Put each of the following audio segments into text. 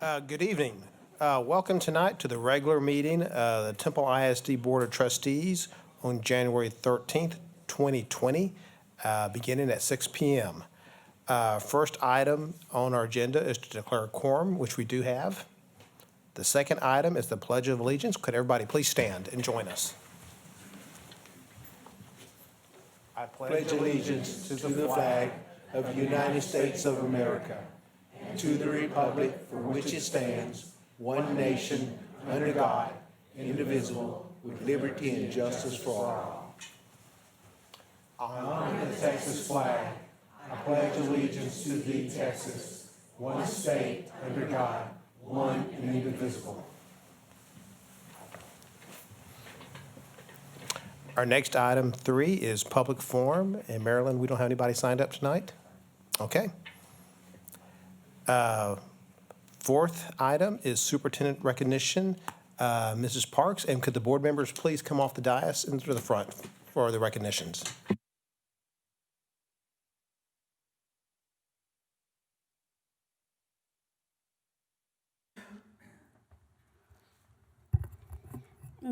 Good evening. Welcome tonight to the regular meeting of the Temple ISD Board of Trustees on January 13th, 2020, beginning at 6 p.m. First item on our agenda is to declare a quorum, which we do have. The second item is the Pledge of Allegiance. Could everybody please stand and join us? I Pledge allegiance to the flag of the United States of America, and to the republic for which it stands, one nation, under God, indivisible, with liberty and justice for all. I honor the Texas flag. I pledge allegiance to thee, Texas, one state, under God, one and indivisible. Our next item 3 is public forum. And Marilyn, we don't have anybody signed up tonight? Okay. Fourth item is superintendent recognition. Mrs. Parks, and could the board members please come off the dais and to the front for the recognitions?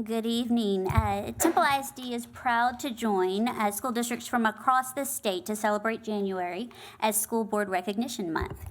Good evening. Temple ISD is proud to join school districts from across the state to celebrate January as School Board Recognition Month.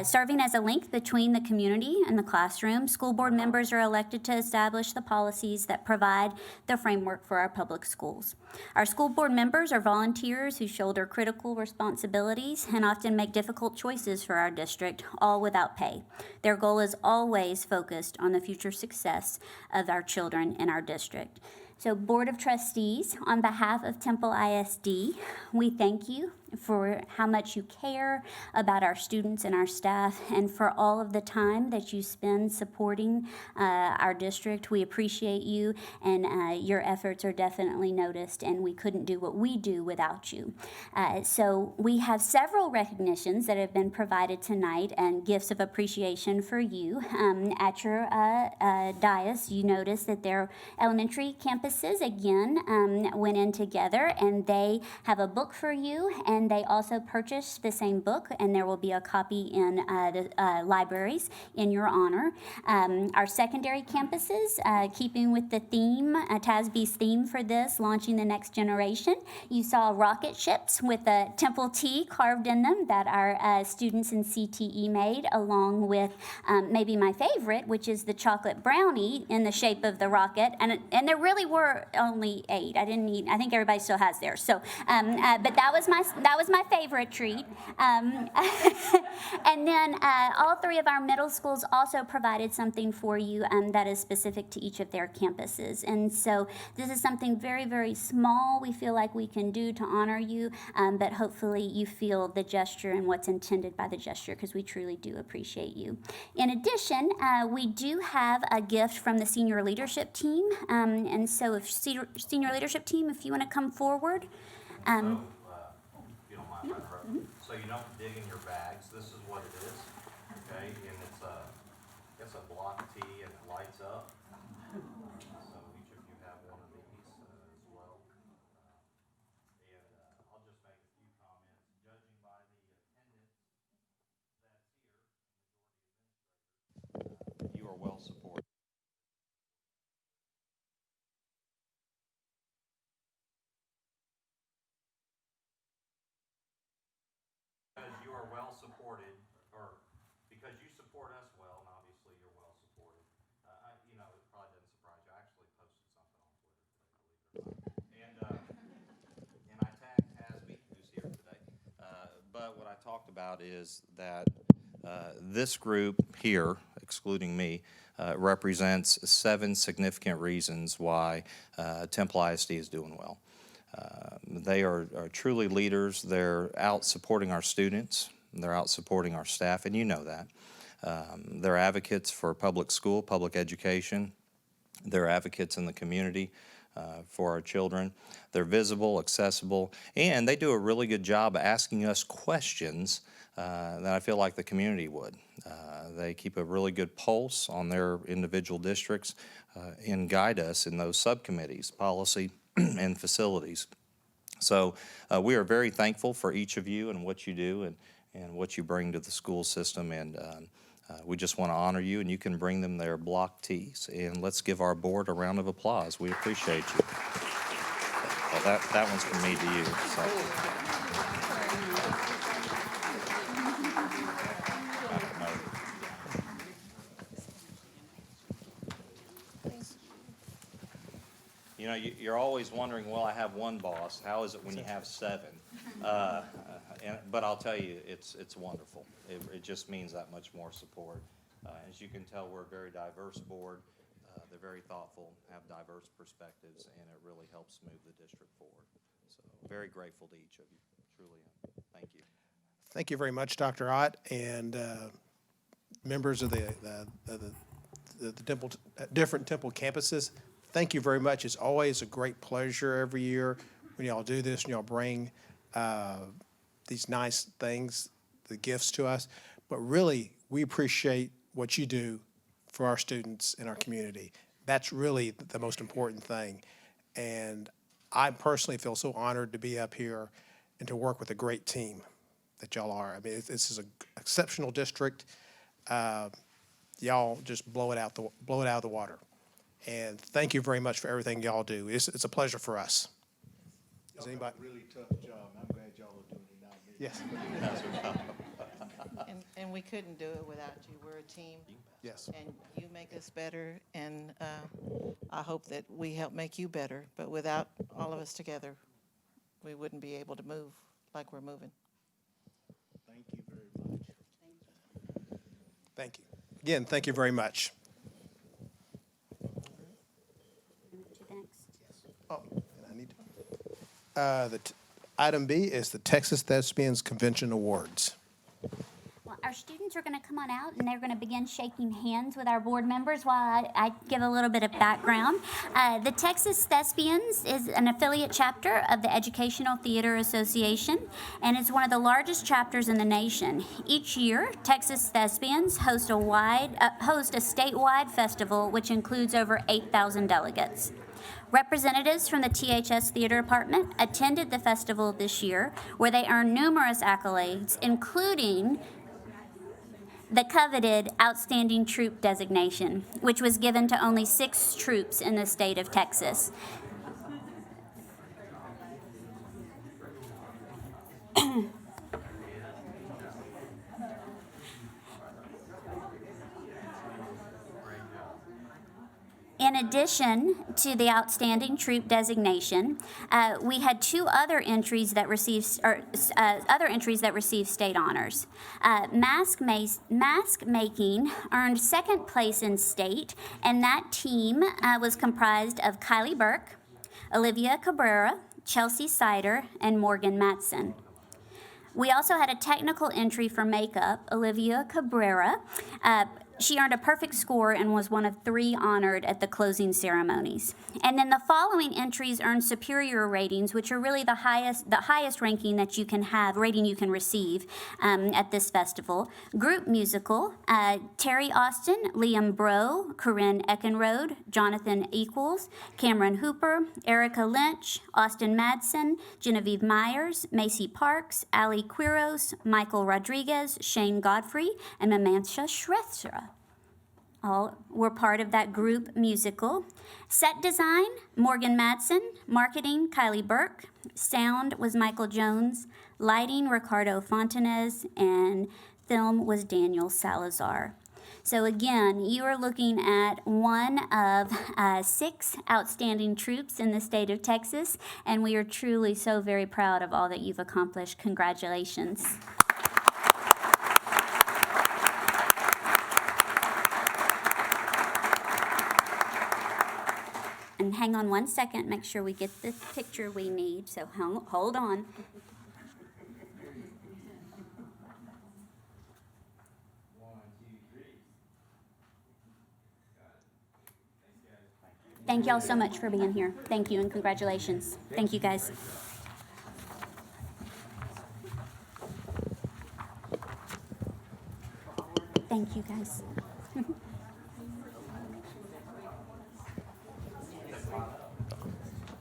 Serving as a link between the community and the classroom, school board members are elected to establish the policies that provide the framework for our public schools. Our school board members are volunteers who shoulder critical responsibilities and often make difficult choices for our district, all without pay. Their goal is always focused on the future success of our children in our district. So, Board of Trustees, on behalf of Temple ISD, we thank you for how much you care about our students and our staff, and for all of the time that you spend supporting our district. We appreciate you, and your efforts are definitely noticed, and we couldn't do what we do without you. So we have several recognitions that have been provided tonight and gifts of appreciation for you. At your dais, you notice that their elementary campuses, again, went in together, and they have a book for you, and they also purchased the same book, and there will be a copy in the libraries in your honor. Our secondary campuses, keeping with the theme, TASB's theme for this, launching the next generation, you saw rocket ships with a Temple T carved in them that our students in CTE made, along with maybe my favorite, which is the chocolate brownie in the shape of the rocket, and there really were only 8. I think everybody still has theirs. So, but that was my favorite treat. And then all 3 of our middle schools also provided something for you that is specific to each of their campuses. And so this is something very, very small we feel like we can do to honor you, but hopefully you feel the gesture and what's intended by the gesture, because we truly do appreciate you. In addition, we do have a gift from the senior leadership team. And so if senior leadership team, if you want to come forward. So you don't dig in your bags. This is what it is, okay? And it's a block T and it lights up. So each of you have one of these as well. And I'll just make a few comments. Judging by the attendance that's here, majority administrators, you are well supported. Because you are well supported, or because you support us well, and obviously you're well supported. It probably doesn't surprise you. I actually posted something on Twitter today, believe it or not. And I tagged Hasby, who's here today. But what I talked about is that this group here, excluding me, represents 7 significant reasons why Temple ISD is doing well. They are truly leaders. They're out supporting our students. They're out supporting our staff, and you know that. They're advocates for public school, public education. They're advocates in the community for our children. They're visible, accessible, and they do a really good job asking us questions that I feel like the community would. They keep a really good pulse on their individual districts and guide us in those subcommittees, policy, and facilities. So we are very thankful for each of you and what you do and what you bring to the school system. And We just want to honor you, and you can bring them their block tees. And let's give our board a round of applause. We appreciate you. Well, that one's from me to you. So. You know, you're always wondering, well, I have one boss. How is it when you have seven? But I'll tell you, it's wonderful. It just means that much more support. As you can tell, we're a very diverse board. They're very thoughtful, have diverse perspectives, and it really helps move the district forward. So very grateful to each of you, truly am. Thank you. Thank you very much, Dr. Ott, and members of the Temple, different Temple campuses. Thank you very much. It's always a great pleasure every year when y'all do this and y'all bring these nice things, the gifts to us. But really, we appreciate what you do for our students in our community. That's really the most important thing. And I personally feel so honored to be up here and to work with a great team that y'all are. I mean, this is an exceptional district. Y'all just blow it out of the water. And thank you very much for everything y'all do. It's a pleasure for us. Is Y'all anybody? have a really tough job. I'm glad y'all are doing it, not me. Yes. And we couldn't do it without you. We're a team. Yes. And you make us better, and I hope that we help make you better. But without all of us together, we wouldn't be able to move like we're moving. Thank you very much. Thank you. Again, thank you very much. Oh, and I need to. Item B is the Texas Thespians Convention Awards. Well, our students are going to come on out, and they're going to begin shaking hands with our board members while I give a little bit of background. The Texas Thespians is an affiliate chapter of the Educational Theater Association, and it's one of the largest chapters in the nation. Each year, Texas Thespians host a statewide festival, which includes over 8,000 delegates. Representatives from the THS Theater Department attended the festival this year, where they earned numerous accolades, including the coveted Outstanding Troop designation, which was given to only 6 troops in the state of Texas. In addition to the Outstanding Troop designation, we had 2 other entries that received state honors. Mask making earned 2nd place in state, and that team was comprised of Kylie Burke, Olivia Cabrera, Chelsea Sider, and Morgan Matson. We also had a technical entry for makeup, Olivia Cabrera. She earned a perfect score and was one of 3 honored at the closing ceremonies. And then the following entries earned superior ratings, which are really the highest ranking that you can have, rating you can receive at this festival. Group musical, Terry Austin, Liam Bro, Corinne Eckenrode, Jonathan Equals, Cameron Hooper, Erica Lynch, Austin Madsen, Genevieve Myers, Macy Parks, Ali Quiros, Michael Rodriguez, Shane Godfrey, and Mamantia Shrestha. All were part of that group musical. Set design, Morgan Madsen. Marketing, Kylie Burke. Sound was Michael Jones. Lighting, Ricardo Fontanez. And film was Daniel Salazar. So again, you are looking at one of 6 outstanding troops in the state of Texas, and we are truly so very proud of all that you've accomplished. Congratulations. And hang on one second, make sure we get the picture we need, so hold on. Thank y'all so much for being here. Thank you and congratulations. Thank you, guys. Thank you, guys.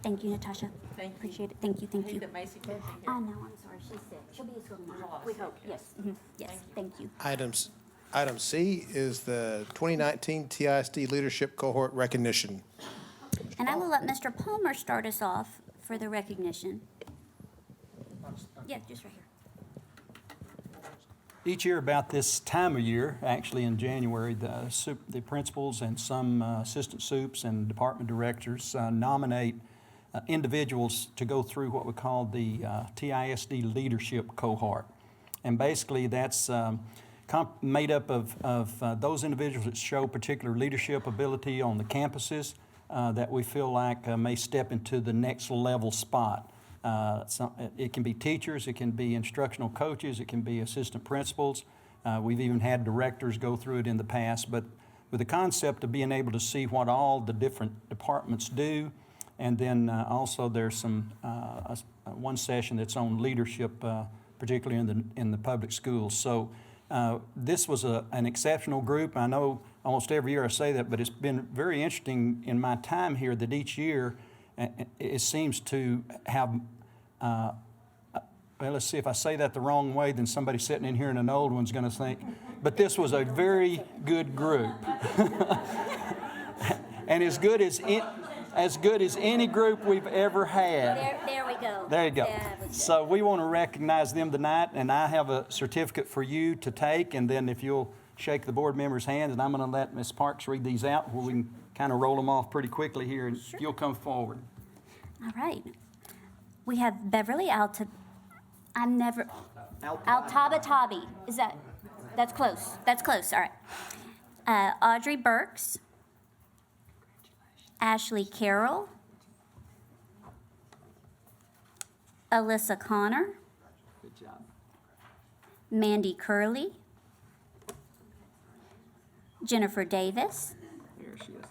Thank you, Natasha. Thank you. Appreciate it. Thank you, thank you. That Macy couldn't be Oh, here. no, I'm sorry. She's sick. She'll be as good tomorrow. We hope. Yes, yes. Thank you. Items Item C is the 2019 TISD Leadership Cohort Recognition. And I will let Mr. Palmer start us off for the recognition. Yeah, just right here. Each year about this time of year, actually in January, the principals and some assistant soups and department directors nominate individuals to go through what we call the TISD Leadership Cohort. And basically that's made up of those individuals that show particular leadership ability on the campuses that we feel like may step into the next level spot. It can be teachers, it can be instructional coaches, it can be assistant principals. We've even had directors go through it in the past, but with the concept of being able to see what all the different departments do, and then also there's some one session that's on leadership, particularly in the public schools. So this was an exceptional group. I know almost every year I say that, but it's been very interesting in my time here that each year it seems to have, well, let's see, if I say that the wrong way, then somebody sitting in here and an old one's going to think, but this was a very good group. And as good as any group we've ever had. There we go. There you go. There we go. So we want to recognize them tonight, and I have a certificate for you to take, and then if you'll shake the board members' hands, and I'm going to let Ms. Parks read these out where we can kind of roll them off pretty quickly here, and if you'll come forward. All right. We have Beverly Altabatabi. That's close. That's close. All right. Audrey Burks. Ashley Carroll. Alyssa Connor. Good job. Mandy Curley. Jennifer Davis. There she is.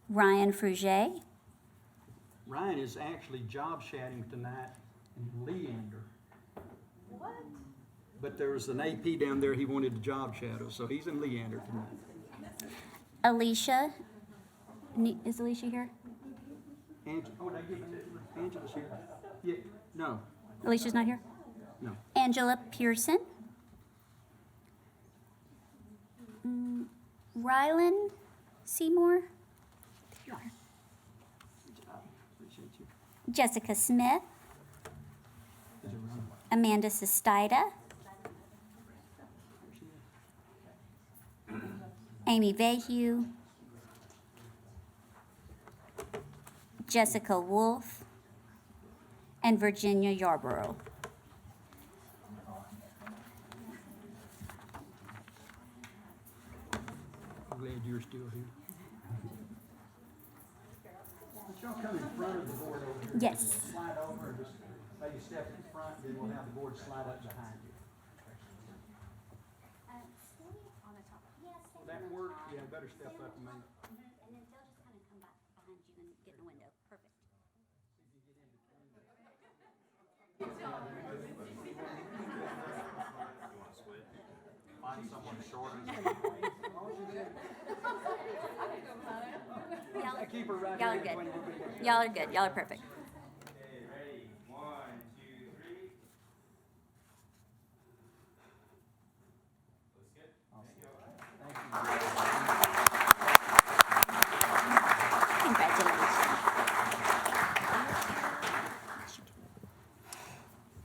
Ryan Fruget. Ryan is actually job shadowing tonight in Leander. What? But there was an AP down there he wanted to job shadow, so he's in Leander tonight. Alicia. Is Alicia here? Oh, did I give it? Angela's here. Yeah, no, Alicia's not here? no. Angela Pearson. Rylan Seymour. Good job. Appreciate you. Jessica Smith. Is it Ryan? Amanda Sestida. Amy Vahue. Jessica Wolf. And Virginia Yarborough. I'm glad you're still here. But y'all come in front of the board over here. Yes. Slide over and just maybe step in front, then we'll have the board slide up behind you. Will that work? Yeah, better step up and maybe. And then they'll just kind of come back behind you and get in the window. Perfect. Find someone shorter. Keep her right Y'all are here good. between the- Y'all are good. Y'all are perfect. Okay, ready? 1, 2, 3. Looks good. Congratulations.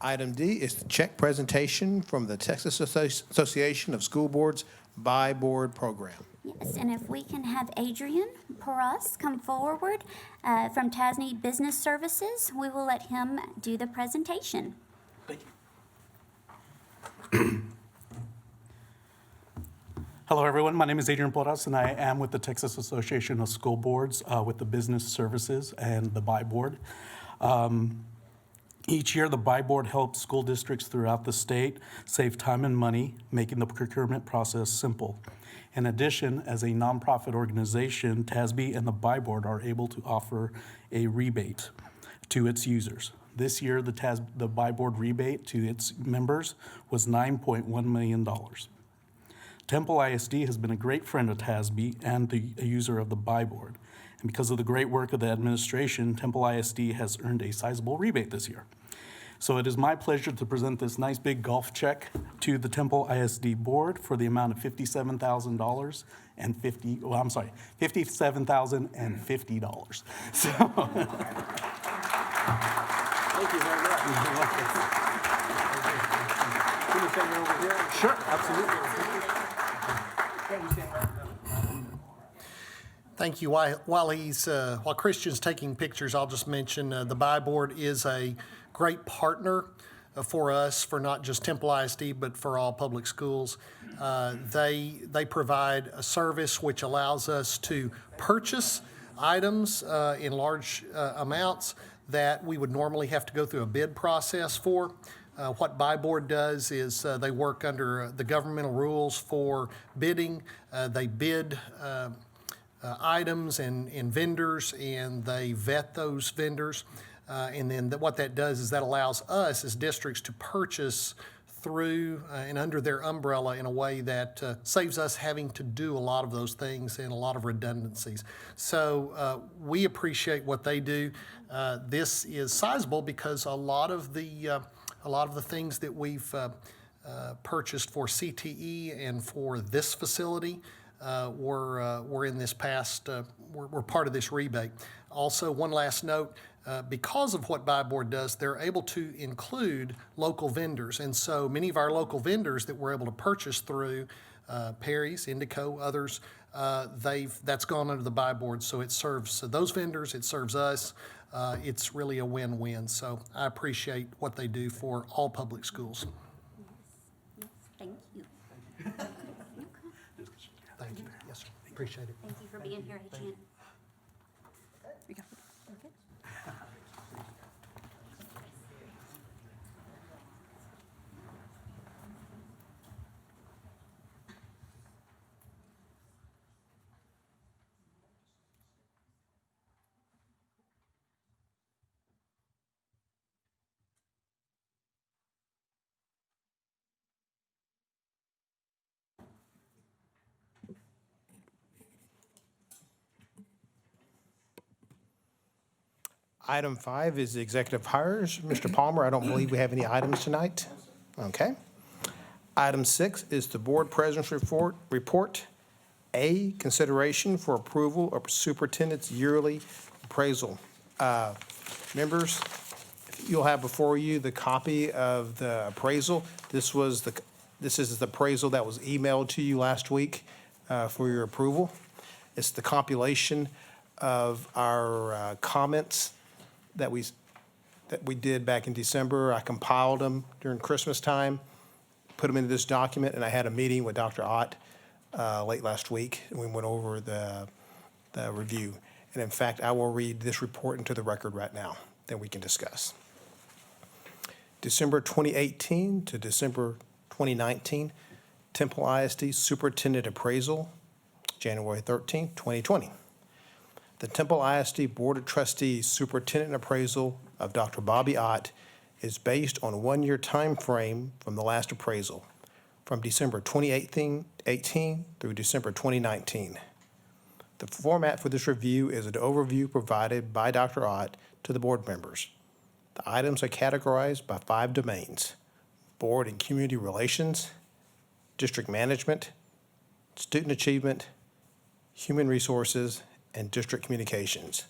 Item D is the check presentation from the Texas Association of School Boards by Board Program. Yes, and if we can have Adrian Porras come forward from Tasney Business Services, we will let him do the presentation. Hello, everyone. My name is Adrian Porras, and I am with the Texas Association of School Boards with the Business Services and the BI Board. Each year, the BI Board helps school districts throughout the state save time and money, making the procurement process simple. In addition, as a nonprofit organization, TASB and the BI Board are able to offer a rebate to its users. This year, the BI Board rebate to its members was $9.1 million. Temple ISD has been a great friend of TASB and a user of the BI Board. And because of the great work of the administration, Temple ISD has earned a sizable rebate this year. So it is my pleasure to present this nice big golf check to the Temple ISD Board for the amount of $57,000 and $57,050. So. Thank you very much. Can you send me over here? Sure, absolutely. Thank you. While Christian's taking pictures, I'll just mention the Buy Board is a great partner for us, for not just Temple ISD, but for all public schools. They provide a service which allows us to purchase items in large amounts that we would normally have to go through a bid process for. What Buy Board does is they work under the governmental rules for bidding. They bid items and vendors, and they vet those vendors. And then what that does is that allows us as districts to purchase through and under their umbrella in a way that saves us having to do a lot of those things and a lot of redundancies. So we appreciate what they do. This is sizable because a lot of the things that we've purchased for CTE and for this facility were in this past, were part of this rebate. Also, one last note, because of what Buy Board does, they're able to include local vendors. And so many of our local vendors that we're able to purchase through, Perry's, Indico, others, that's gone under the Buy Board. So it serves those vendors, it serves us. It's really a win-win. So I appreciate what they do for all public schools. Yes, thank you. Thank you. Yes, sir. Appreciate it. Thank you for being here, Jan. Item 5 is the executive hires. Mr. Palmer, I don't believe we have any items tonight. Okay. Item 6 is the board president's report. A, consideration for approval of superintendent's yearly appraisal. Members, you'll have before you the copy of the appraisal. This is the appraisal that was emailed to you last week for your approval. It's the compilation of our comments that we did back in December. I compiled them during Christmas time, put them into this document, and I had a meeting with Dr. Ott late last week, and we went over the review. And in fact, I will read this report into the record right now that we can discuss. December 2018 to December 2019, Temple ISD Superintendent Appraisal, January 13, 2020. The Temple ISD Board of Trustees Superintendent Appraisal of Dr. Bobby Ott is based on a one-year time frame from the last appraisal, from December 2018 through December 2019. The format for this review is an overview provided by Dr. Ott to the board members. The items are categorized by 5 domains: board and community relations, district management, student achievement, human resources, and district communications.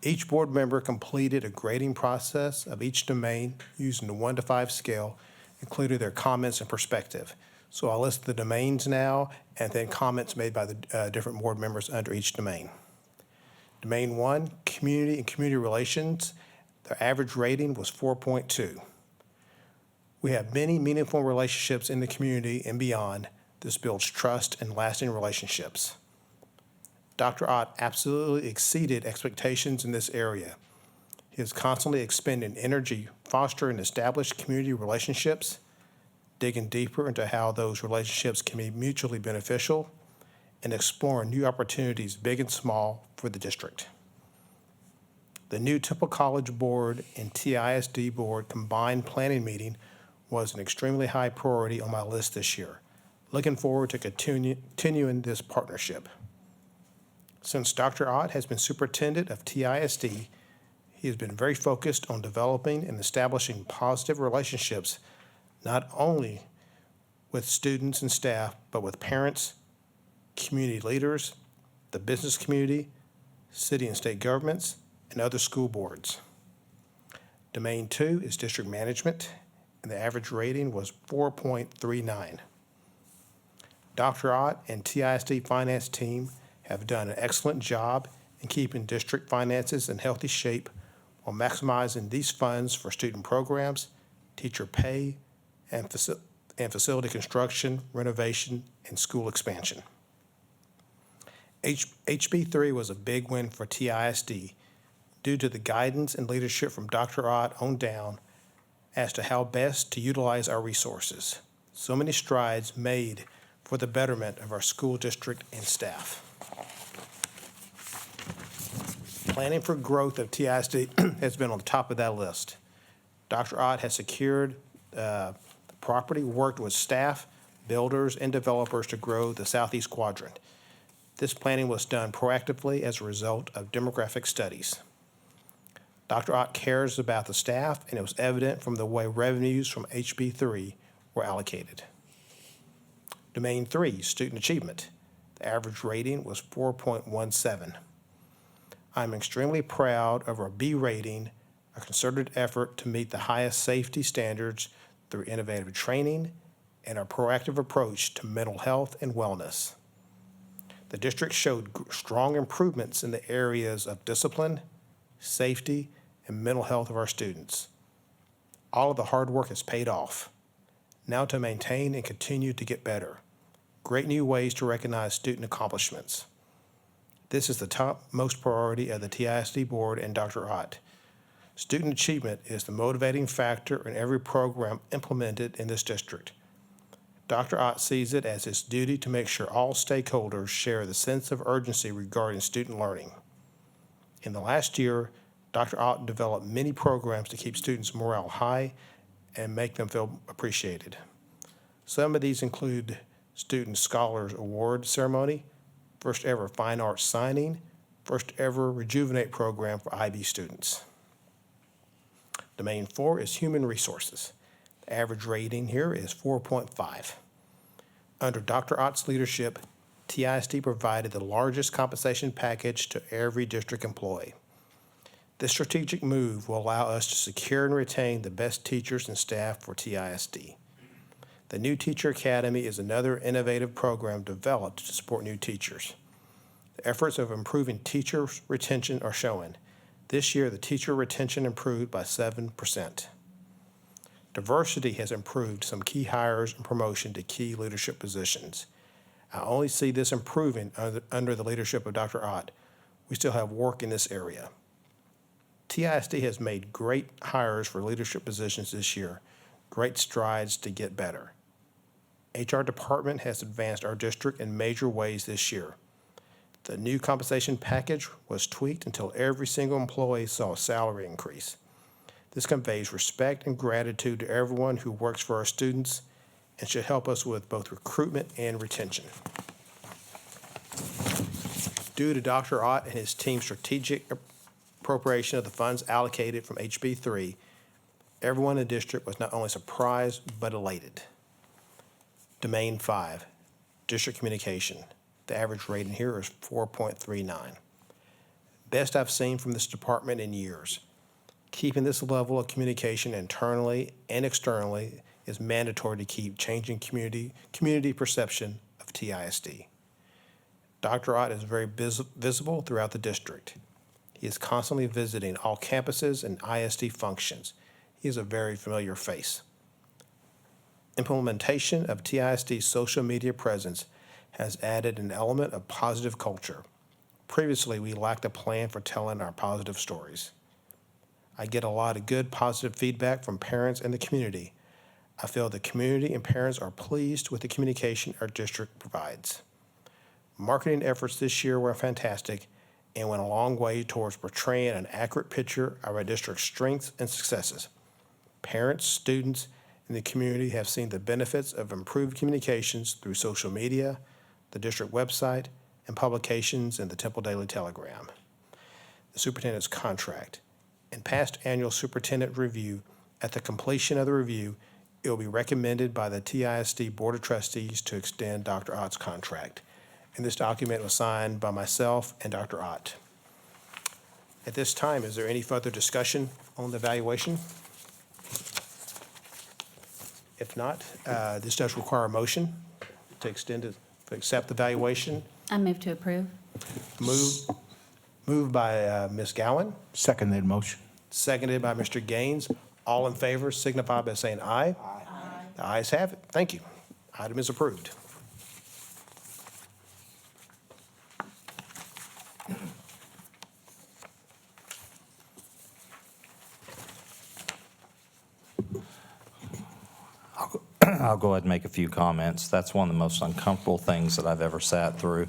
Each board member completed a grading process of each domain using the 1 to 5 scale, including their comments and perspective. So I'll list the domains now and then comments made by the different board members under each domain. Domain 1, community and community relations, their average rating was 4.2. We have many meaningful relationships in the community and beyond. This builds trust and lasting relationships. Dr. Ott absolutely exceeded expectations in this area. He is constantly expending energy, fostering established community relationships, digging deeper into how those relationships can be mutually beneficial, and exploring new opportunities, big and small, for the district. The new Temple College Board and TISD Board combined planning meeting was an extremely high priority on my list this year. Looking forward to continuing this partnership. Since Dr. Ott has been superintendent of TISD, He has been very focused on developing and establishing positive relationships, not only with students and staff, but with parents, community leaders, the business community, city and state governments, and other school boards. Domain 2 is district management, and the average rating was 4.39. Dr. Ott and TISD finance team have done an excellent job in keeping district finances in healthy shape while maximizing these funds for student programs, teacher pay, and facility construction, renovation, and school expansion. HB 3 was a big win for TISD due to the guidance and leadership from Dr. Ott on down as to how best to utilize our resources. So many strides made for the betterment of our school district and staff. Planning for growth of TISD has been on the top of that list. Dr. Ott has secured the property, worked with staff, builders, and developers to grow the southeast quadrant. This planning was done proactively as a result of demographic studies. Dr. Ott cares about the staff, and it was evident from the way revenues from HB 3 were allocated. Domain 3, student achievement. The average rating was 4.17. I'm extremely proud of our B rating, a concerted effort to meet the highest safety standards through innovative training and our proactive approach to mental health and wellness. The district showed strong improvements in the areas of discipline, safety, and mental health of our students. All of the hard work has paid off. Now to maintain and continue to get better. Great new ways to recognize student accomplishments. This is the topmost priority of the TISD board and Dr. Ott. Student achievement is the motivating factor in every program implemented in this district. Dr. Ott sees it as his duty to make sure all stakeholders share the sense of urgency regarding student learning. In the last year, Dr. Ott developed many programs to keep students' morale high and make them feel appreciated. Some of these include Student Scholars Award Ceremony, first ever Fine Arts Signing, first ever Rejuvenate program for IB students. Domain 4 is Human Resources. The average rating here is 4.5. Under Dr. Ott's leadership, TISD provided the largest compensation package to every district employee. This strategic move will allow us to secure and retain the best teachers and staff for TISD. The New Teacher Academy is another innovative program developed to support new teachers. The efforts of improving teacher retention are showing. This year, the teacher retention improved by 7%. Diversity has improved some key hires and promotion to key leadership positions. I only see this improving under the leadership of Dr. Ott. We still have work in this area. TISD has made great hires for leadership positions this year, great strides to get better. HR department has advanced our district in major ways this year. The new compensation package was tweaked until every single employee saw a salary increase. This conveys respect and gratitude to everyone who works for our students and should help us with both recruitment and retention. Due to Dr. Ott and his team's strategic appropriation of the funds allocated from HB 3, everyone in the district was not only surprised but elated. Domain 5, district communication. The average rating here is 4.39. Best I've seen from this department in years. Keeping this level of communication internally and externally is mandatory to keep changing community perception of TISD. Dr. Ott is very visible throughout the district. He is constantly visiting all campuses and ISD functions. He is a very familiar face. Implementation of TISD's social media presence has added an element of positive culture. Previously, we lacked a plan for telling our positive stories. I get a lot of good positive feedback from parents and the community. I feel the community and parents are pleased with the communication our district provides. Marketing efforts this year were fantastic and went a long way towards portraying an accurate picture of our district's strengths and successes. Parents, students, and the community have seen the benefits of improved communications through social media, the district website, and publications in the Temple Daily Telegram. The superintendent's contract. and past annual superintendent review. At the completion of the review, it will be recommended by the TISD Board of Trustees to extend Dr. Ott's contract. And this document was signed by myself and Dr. Ott. At this time, is there any further discussion on the evaluation? If not, this does require a motion to extend it, to accept the valuation. I move to approve. Moved by Ms. Gowan, Second that motion. seconded by Mr. Gaines. All in favor signify by saying aye. Aye. The ayes have it. Thank you. Item is approved. I'll go ahead and make a few comments. That's one of the most uncomfortable things that I've ever sat through.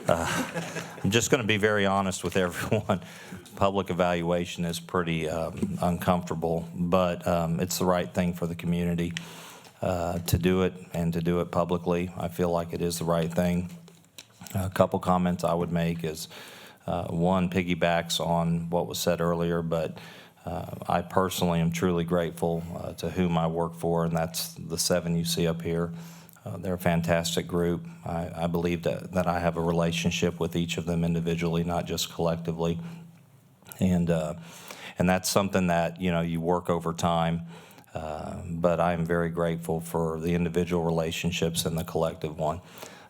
I'm just going to be very honest with everyone. Public evaluation is pretty uncomfortable, but it's the right thing for the community to do it and to do it publicly. I feel like it is the right thing. A couple comments I would make is, one, piggybacks on what was said earlier, but I personally am truly grateful to whom I work for, and that's the 7 you see up here. They're a fantastic group. I believe that I have a relationship with each of them individually, not just collectively. And that's something that, you know, you work over time. But I am very grateful for the individual relationships and the collective one.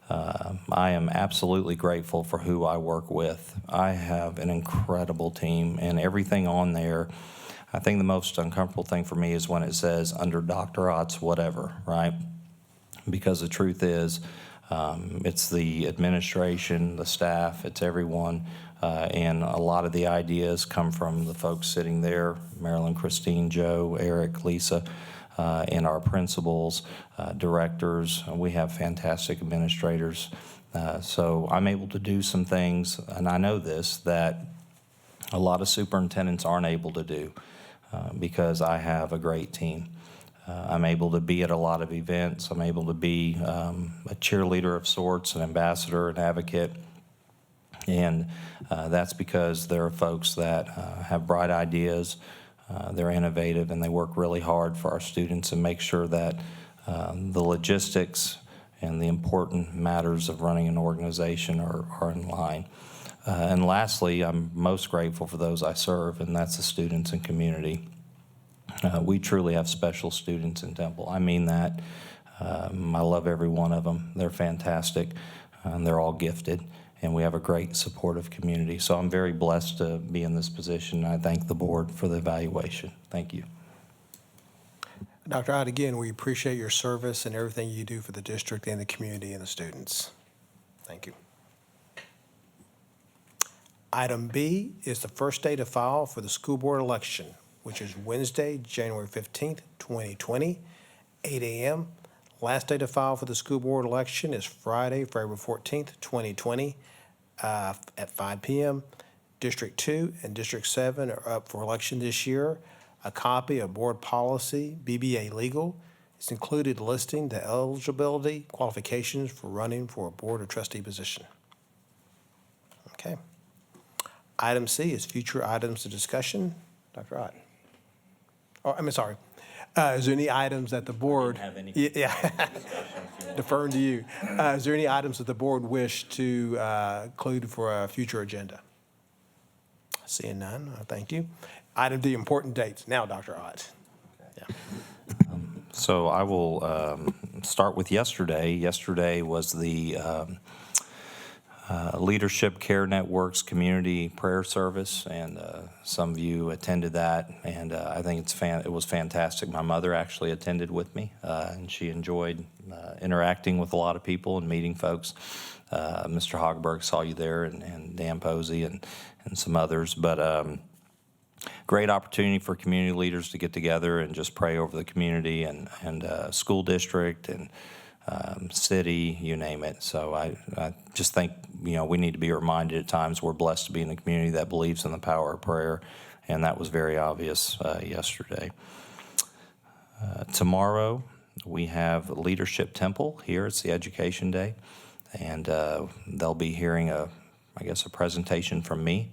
I am absolutely grateful for who I work with. I have an incredible team, and everything on there. I think the most uncomfortable thing for me is when it says under Dr. Ott's whatever, right? Because the truth is, it's the administration, the staff, it's everyone, and a lot of the ideas come from the folks sitting there, Marilyn, Christine, Joe, Eric, Lisa, and our principals, directors. We have fantastic administrators. So I'm able to do some things, and I know this, that a lot of superintendents aren't able to do because I have a great team. I'm able to be at a lot of events. I'm able to be a cheerleader of sorts, an ambassador, an advocate. And that's because there are folks that have bright ideas, they're innovative, and they work really hard for our students and make sure that the logistics and the important matters of running an organization are in line. And lastly, I'm most grateful for those I serve, and that's the students and community. We truly have special students in Temple. I mean that. I love every one of them. They're fantastic, and they're all gifted, and we have a great supportive community. So I'm very blessed to be in this position, and I thank the board for the evaluation. Thank you. Dr. Ott, again, we appreciate your service and everything you do for the district and the community and the students. Thank you. Item B is the first day to file for the school board election, which is Wednesday, January 15th, 2020, 8 a.m. Last day to file for the school board election is Friday, February 14th, 2020, at 5 p.m. District 2 and District 7 are up for election this year. A copy of board policy, BBA Legal, is included listing the eligibility qualifications for running for a board or trustee position. Okay. Item C is future items of discussion. Dr. Ott. Oh, I'm sorry. Is there any items that the board? Have any Yeah. Deferring to you. Is there any items that the board wish to include for a future agenda? Seeing none, thank you. Item D, important dates. Now, Dr. Ott. Yeah. So I will start with yesterday. Yesterday was the Leadership Care Network's community prayer service, and some of you attended that, and I think it was fantastic. My mother actually attended with me, and she enjoyed interacting with a lot of people and meeting folks. Mr. Hogberg saw you there, and Dan Posey, and some others, but great opportunity for community leaders to get together and just pray over the community and school district and city, you name it. So I just think, we need to be reminded at times we're blessed to be in a community that believes in the power of prayer, and that was very obvious yesterday. Tomorrow, we have Leadership Temple here. It's the Education Day, and they'll be hearing a presentation from me.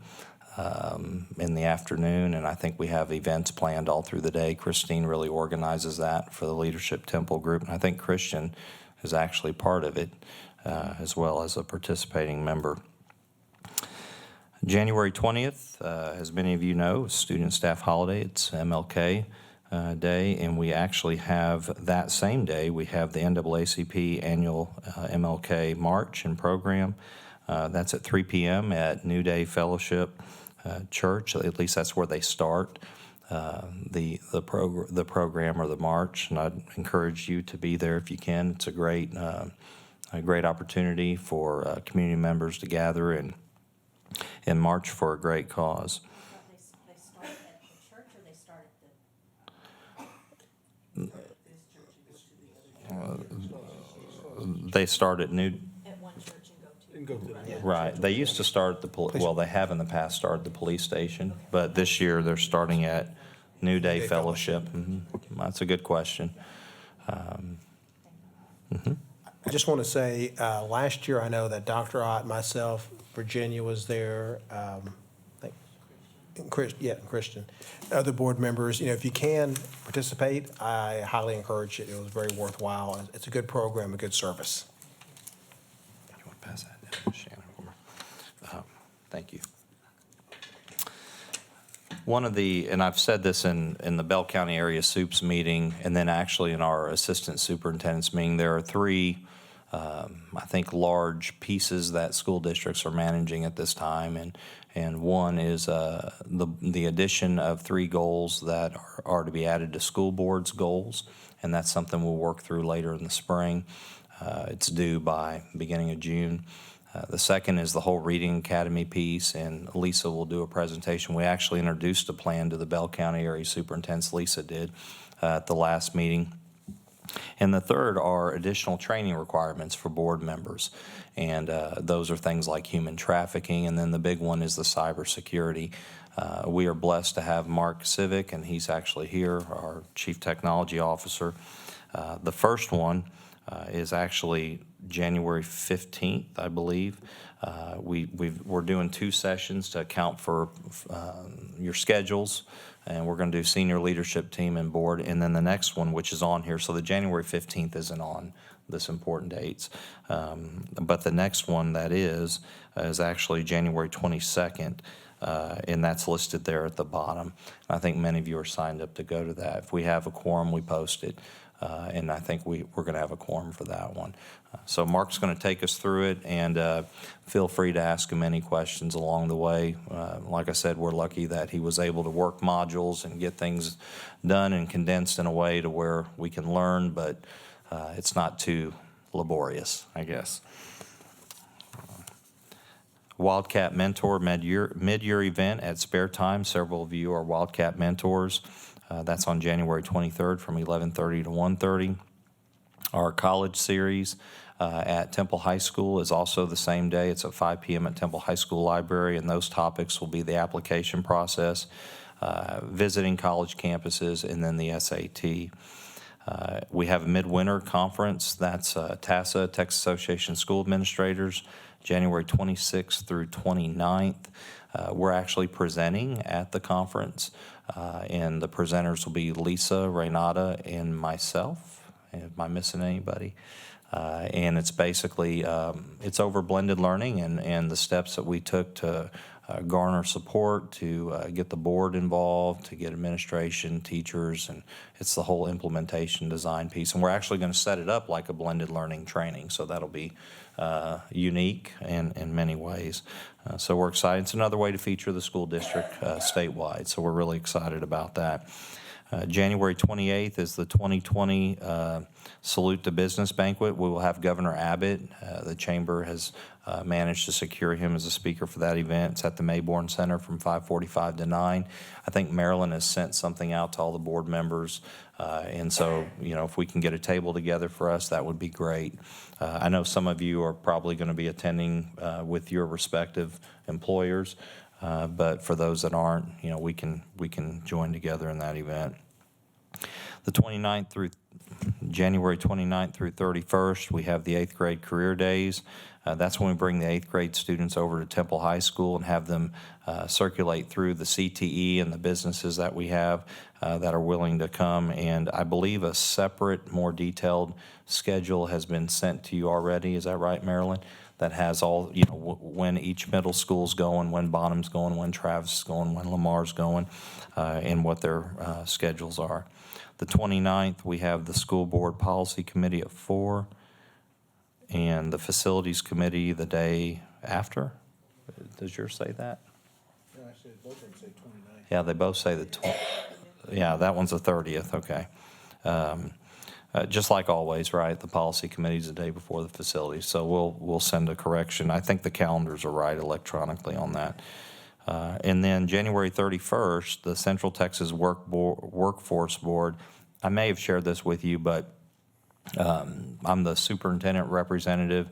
in the afternoon, and I think we have events planned all through the day. Christine really organizes that for the Leadership Temple group, and I think Christian is actually part of it as well as a participating member. January 20th, as many of you know, is student staff holiday. It's MLK Day, and we actually have that same day, we have the NAACP annual MLK March and program. That's at 3 p.m. at New Day Fellowship Church. At least that's where they start the program or the march, and I'd encourage you to be there if you can. It's a great opportunity for community members to gather and march for a great cause. They start at the church or they start at They start at New. at one church and go to? Right. They used to start at well, they have in the past started the police station, but this year they're starting at New Day Fellowship. That's a good question. I just want to say, last year, I know that Dr. Ott, myself, Virginia was there, I think, Christian, other board members. You know, if you can participate, I highly encourage it. It was very worthwhile. It's a good program, a good service. You want to pass that down, Shannon? Thank you. One of the, and I've said this in the Bell County Area Soups meeting, and then actually in our assistant superintendent's meeting, there are three, I think, large pieces that school districts are managing at this time, and one is the addition of 3 goals that are to be added to school board's goals, and that's something we'll work through later in the spring. It's due by beginning of June. The second is the whole Reading Academy piece, and Lisa will do a presentation. We actually introduced a plan to the Bell County Area Superintendents, Lisa did, at the last meeting. And the third are additional training requirements for board members. And those are things like human trafficking, and then the big one is the cybersecurity. We are blessed to have Mark Civic, and he's actually here, our Chief Technology Officer. The first one is actually January 15th, I believe. We're doing 2 sessions to account for your schedules, and we're going to do senior leadership team and board, and then the next one, which is on here. So the January 15th isn't on this important dates, but the next one that is actually January 22nd. And that's listed there at the bottom. I think many of you are signed up to go to that. If we have a quorum, we post it. And I think we're going to have a quorum for that one. So Mark's going to take us through it, and feel free to ask him any questions along the way. Like I said, we're lucky that he was able to work modules and get things done and condensed in a way to where we can learn, but it's not too laborious, I guess. Wildcat Mentor mid-year event at Spare Time. Several of you are Wildcat Mentors. That's on January 23rd from 11:30 to 1:30. Our college series at Temple High School is also the same day. It's at 5 p.m. at Temple High School Library, and those topics will be the application process, visiting college campuses, and then the SAT. We have a midwinter conference. That's TASA, Texas Association of School Administrators, January 26th through 29th. We're actually presenting at the conference, and the presenters will be Lisa, Renata, and myself. Am I missing anybody? And it's basically, it's over blended learning and the steps that we took to garner support, to get the board involved, to get administration, teachers, and it's the whole implementation design piece. And we're actually going to set it up like a blended learning training, so that'll be unique in many ways. So we're excited. It's another way to feature the school district statewide, so we're really excited about that. January 28th is the 2020 Salute to Business Banquet. We will have Governor Abbott. The Chamber has managed to secure him as a speaker for that event. It's at the Mayborn Center from 5:45 to 9. I think Marilyn has sent something out to all the board members. And so, you know, if we can get a table together for us, that would be great. I know some of you are probably going to be attending with your respective employers. But for those that aren't, you know, we can join together in that event. The 29th through January 29th through 31st, we have the 8th grade career days. That's when we bring the 8th grade students over to Temple High School and have them circulate through the CTE and the businesses that we have that are willing to come. And I believe a separate, more detailed schedule has been sent to you already. Is that right, Marilyn? That has all, when each middle school's going, when Bonham's going, when Travis is going, when Lamar's going, and what their schedules are. The 29th, we have the School Board Policy Committee at 4, and the Facilities Committee the day after. Does yours say that? No, I said, both of them say 29. Yeah, they both say yeah, that one's the 30th, okay. Just like always, right, the Policy Committee's the day before the facilities, so we'll send a correction. I think the calendars are right electronically on that. And then January 31st, the Central Texas Workforce Board, I may have shared this with you, but I'm the superintendent representative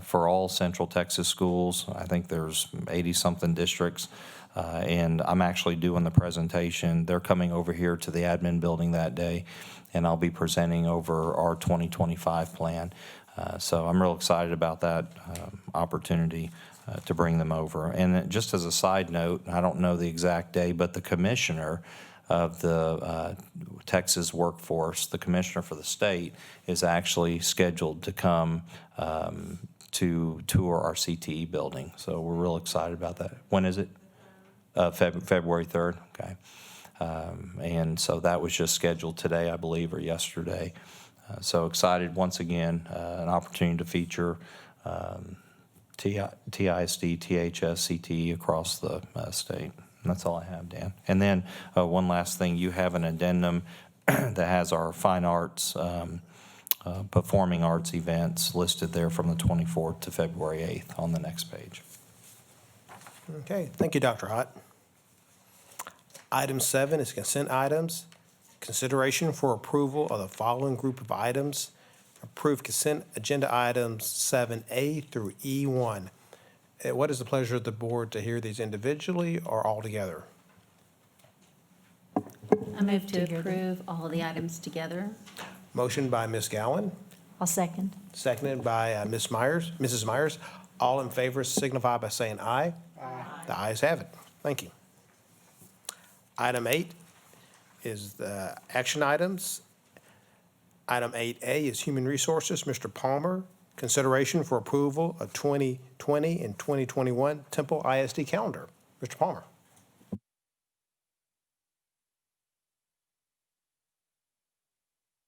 for all Central Texas schools. I think there's 80-something districts, and I'm actually doing the presentation. They're coming over here to the admin building that day, and I'll be presenting over our 2025 plan. So I'm real excited about that opportunity to bring them over. And just as a side note, I don't know the exact day, but the commissioner of the Texas workforce, the commissioner for the state, is actually scheduled to come to tour our CTE building. So we're real excited about that. When is it? February 3rd, okay. And so that was just scheduled today, I believe, or yesterday. So excited, once again, an opportunity to feature TISD, THS, CTE across the state. And that's all I have, Dan. And then one last thing, you have an addendum that has our fine arts, performing arts events listed there from the 24th to February 8th on the next page. Okay, thank you, Dr. Hott. Item 7 is consent items. Consideration for approval of the following group of items. Approve consent agenda items 7A through E1. What is the pleasure of the board to hear these individually or all together? I move to approve all the items together. Motion by Ms. Gowan, I'll second. seconded by Ms. Myers. Mrs. Myers, all in favor signify by saying aye. Aye. The ayes have it. Thank you. Item 8 is the action items. Item 8A is Human Resources. Mr. Palmer, consideration for approval of 2020 and 2021 Temple ISD calendar. Mr. Palmer. I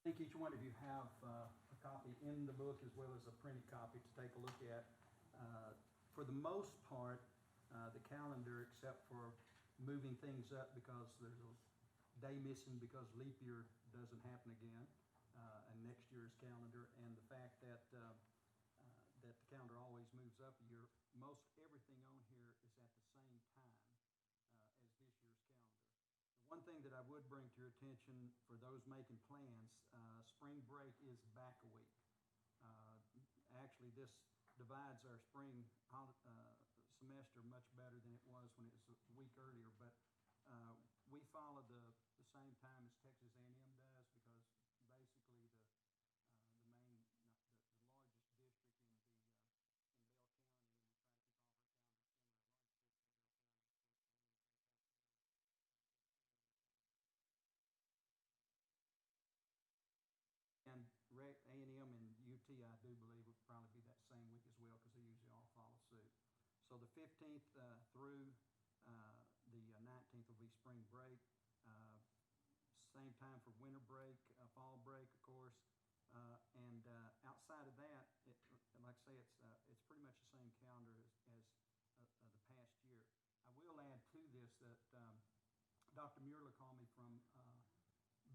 think each one of you have a copy in the book as well as a printed copy to take a look at. For the most part, the calendar, except for moving things up because there's a day missing because leap year doesn't happen again, and next year's calendar, and the fact that that the calendar always moves up a year, most everything on here is at the same time as this year's calendar. The one thing that I would bring to your attention for those making plans, spring break is back a week. Actually, this divides our spring semester much better than it was when it was a week earlier, but we follow the same time as Texas A&M does because basically the largest district in Bell County, and we try to keep all of our calendars similar. And A&M and UT, I do believe, would probably be that same week as well because they usually all follow suit. So the 15th through the 19th will be spring break. Same time for winter break, fall break, of course. And outside of that, like I say, it's pretty much the same calendar as the past year. I will add to this that Dr. Mueller called me from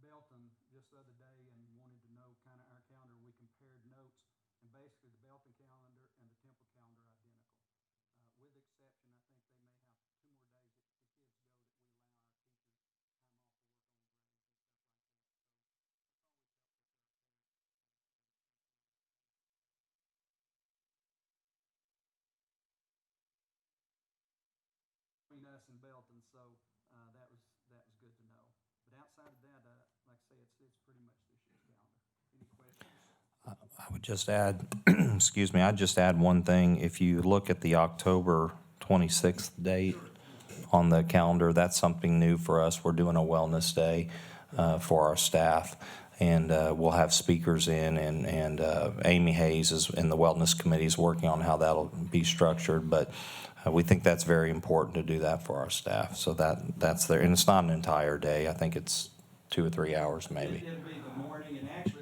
Belton just the other day and wanted to know kind of our calendar. We compared notes, and basically the Belton calendar and the Temple calendar are identical. With exception, I think they may have 2 more days that the kids go that we allow our teachers time off for work on grades and stuff like that. So between us and Belton, so that was good to know. But outside of that, like I say, it's pretty much this year's calendar. Any questions? I would just add, excuse me, I'd just add one thing. If you look at the October 26th date on the calendar, that's something new for us. We're doing a wellness day for our staff, and we'll have speakers in, and Amy Hayes is in the Wellness Committee is working on how that'll be structured, but we think that's very important to do that for our staff. So that's there, and it's not an entire day. I think it's 2 or 3 hours maybe. It'll be the morning, and actually,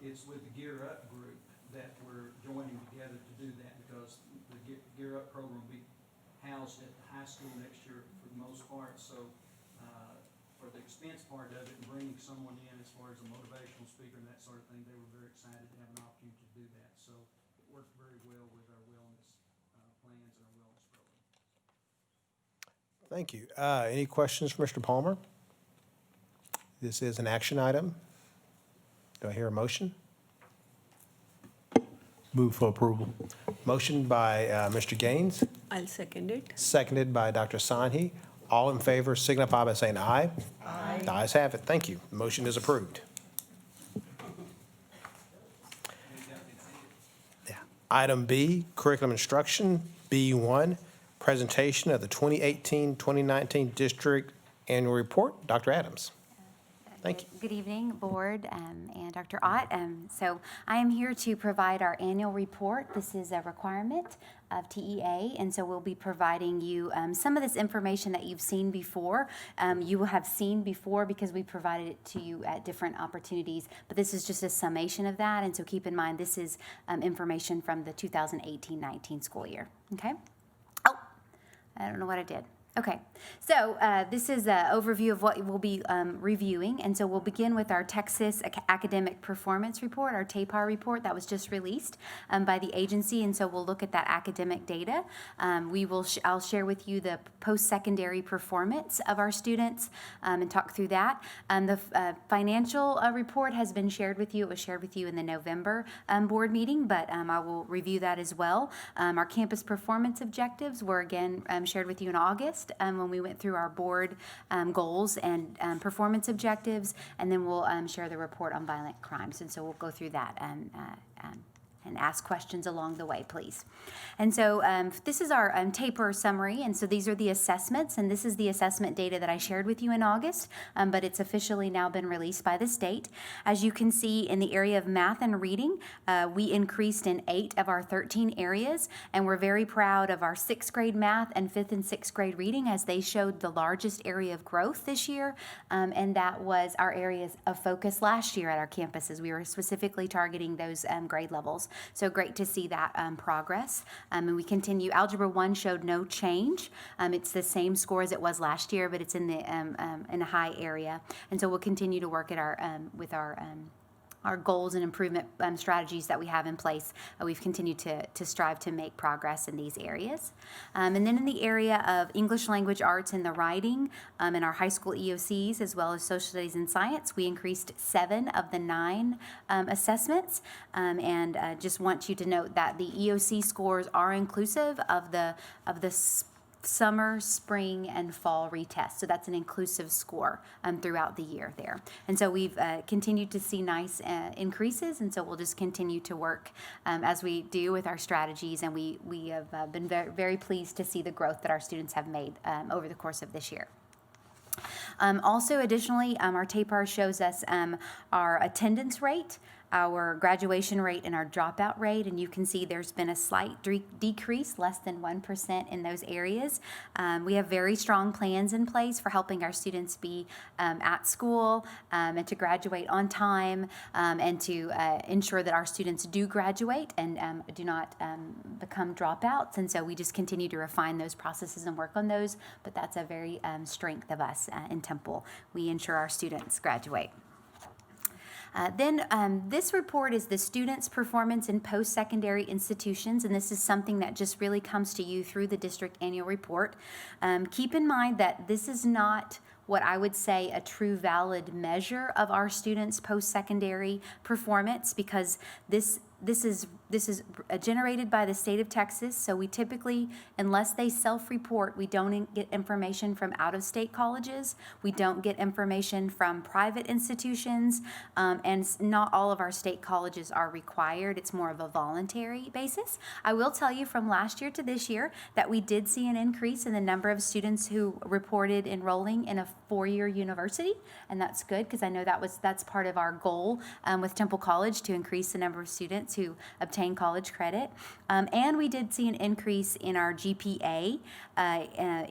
it's with the Gear Up group that we're joining together to do that, because the Gear Up program will be housed at the high school next year for the most part. So for the expense part of it, and bringing someone in as far as a motivational speaker and that sort of thing, they were very excited to have an opportunity to do that. So it worked very well with our wellness plans and our wellness program. Thank you. Any questions for Mr. Palmer? This is an action item. Do I hear a motion? Move for approval. Motion by Mr. Gaines, I'll second it. seconded by Dr. Sanhi. All in favor signify by saying aye. Aye. The ayes have it. Thank you. The motion is approved. Yeah. Item B, curriculum instruction. B1, presentation of the 2018-2019 district annual report. Dr. Adams. Thank you. Good evening, Board and Dr. Ott. So I am here to provide our annual report. This is a requirement of TEA, and so we'll be providing you some of this information that you've seen before. You will have seen before because we provided it to you at different opportunities, but this is just a summation of that, and so keep in mind this is information from the 2018-19 school year, okay? Oh, I don't know what I did. Okay, so this is an overview of what we'll be reviewing, and so we'll begin with our Texas Academic Performance Report, our TAPAR report that was just released by the agency, and so we'll look at that academic data. I'll share with you the post-secondary performance of our students and talk through that. The financial report has been shared with you. It was shared with you in the November board meeting, but I will review that as well. Our campus performance objectives were again shared with you in August. When we went through our board goals and performance objectives, and then we'll share the report on violent crimes. And so we'll go through that and ask questions along the way, please. And so this is our TAPAR summary, and so these are the assessments, and this is the assessment data that I shared with you in August, but it's officially now been released by the state. As you can see in the area of math and reading, we increased in 8 of our 13 areas, and we're very proud of our 6th grade math and 5th and 6th grade reading, as they showed the largest area of growth this year, and that was our areas of focus last year at our campuses. We were specifically targeting those grade levels. So great to see that progress. And we continue. Algebra 1 showed no change. It's the same score as it was last year, but it's in a high area. And so we'll continue to work at with our goals and improvement strategies that we have in place. We've continued to strive to make progress in these areas. And then in the area of English language arts and the writing in our high school EOCs, as well as social studies and science, we increased 7 of the 9 assessments. And just want you to note that the EOC scores are inclusive of the summer, spring, and fall retests. So that's an inclusive score throughout the year there. And so we've continued to see nice increases, and so we'll just continue to work as we do with our strategies, and we have been very, very pleased to see the growth that our students have made over the course of this year. Also, additionally, our TAPAR shows us our attendance rate, our graduation rate, and our dropout rate, and you can see there's been a slight decrease, less than 1% in those areas. We have very strong plans in place for helping our students be at school and to graduate on time and to ensure that our students do graduate and do not become dropouts. And so we just continue to refine those processes and work on those, but that's a very strength of us in Temple. We ensure our students graduate. Then this report is the students' performance in post-secondary institutions, and this is something that just really comes to you through the district annual report. Keep in mind that this is not what I would say a true valid measure of our students' post-secondary performance, because this this is generated by the state of Texas, so we typically, unless they self-report, we don't get information from out-of-state colleges. We don't get information from private institutions, and not all of our state colleges are required. It's more of a voluntary basis. I will tell you from last year to this year that we did see an increase in the number of students who reported enrolling in a four-year university, and that's good because I know that's part of our goal with Temple College, to increase the number of students who obtain college credit. And we did see an increase in our GPA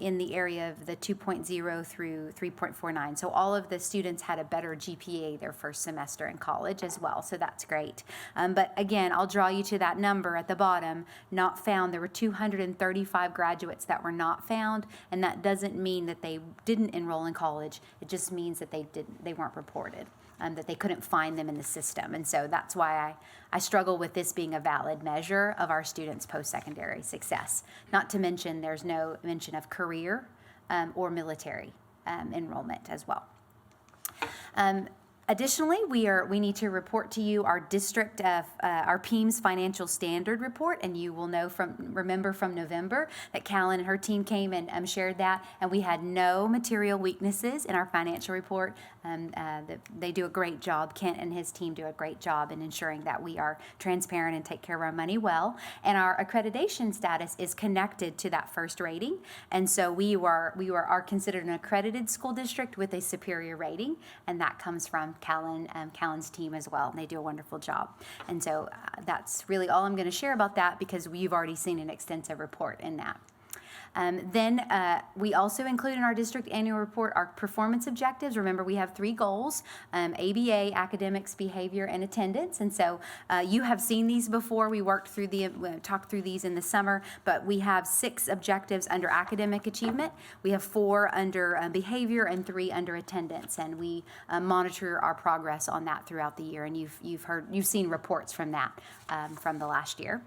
in the area of the 2.0 through 3.49. So all of the students had a better GPA their first semester in college as well, so that's great. But again, I'll draw you to that number at the bottom, not found. There were 235 graduates that were not found, and that doesn't mean that they didn't enroll in college. It just means that they weren't reported. That they couldn't find them in the system. And so that's why I struggle with this being a valid measure of our students' post-secondary success. Not to mention, there's no mention of career or military enrollment as well. Additionally, we need to report to you our district, our PEIMS financial standard report, and you will remember from November that Callan and her team came and shared that, and we had no material weaknesses in our financial report. They do a great job. Kent and his team do a great job in ensuring that we are transparent and take care of our money well. And our accreditation status is connected to that first rating, and so we are considered an accredited school district with a superior rating, and that comes from Callan's team as well, and they do a wonderful job. And so that's really all I'm going to share about that, because you've already seen an extensive report in that. Then we also include in our district annual report our performance objectives. Remember, we have 3 goals: ABA, academics, behavior, and attendance. And so you have seen these before. We talked through these in the summer, but we have 6 objectives under academic achievement. We have 4 under behavior and 3 under attendance. And we monitor our progress on that throughout the year. And you've seen reports from that from the last year.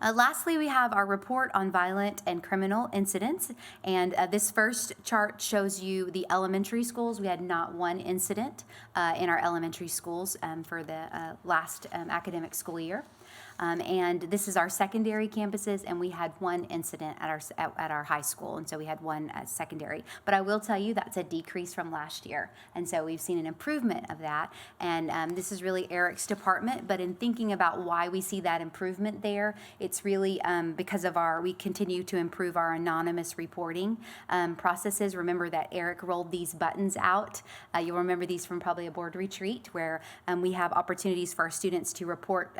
Lastly, we have our report on violent and criminal incidents, and this first chart shows you the elementary schools. We had not one incident in our elementary schools for the last academic school year. And this is our secondary campuses, and we had 1 incident at our high school, and so we had 1 secondary. But I will tell you that's a decrease from last year, and so we've seen an improvement of that. And this is really Eric's department, but in thinking about why we see that improvement there, it's really because of we continue to improve our anonymous reporting processes. Remember that Eric rolled these buttons out. You'll remember these from probably a board retreat, where we have opportunities for our students to report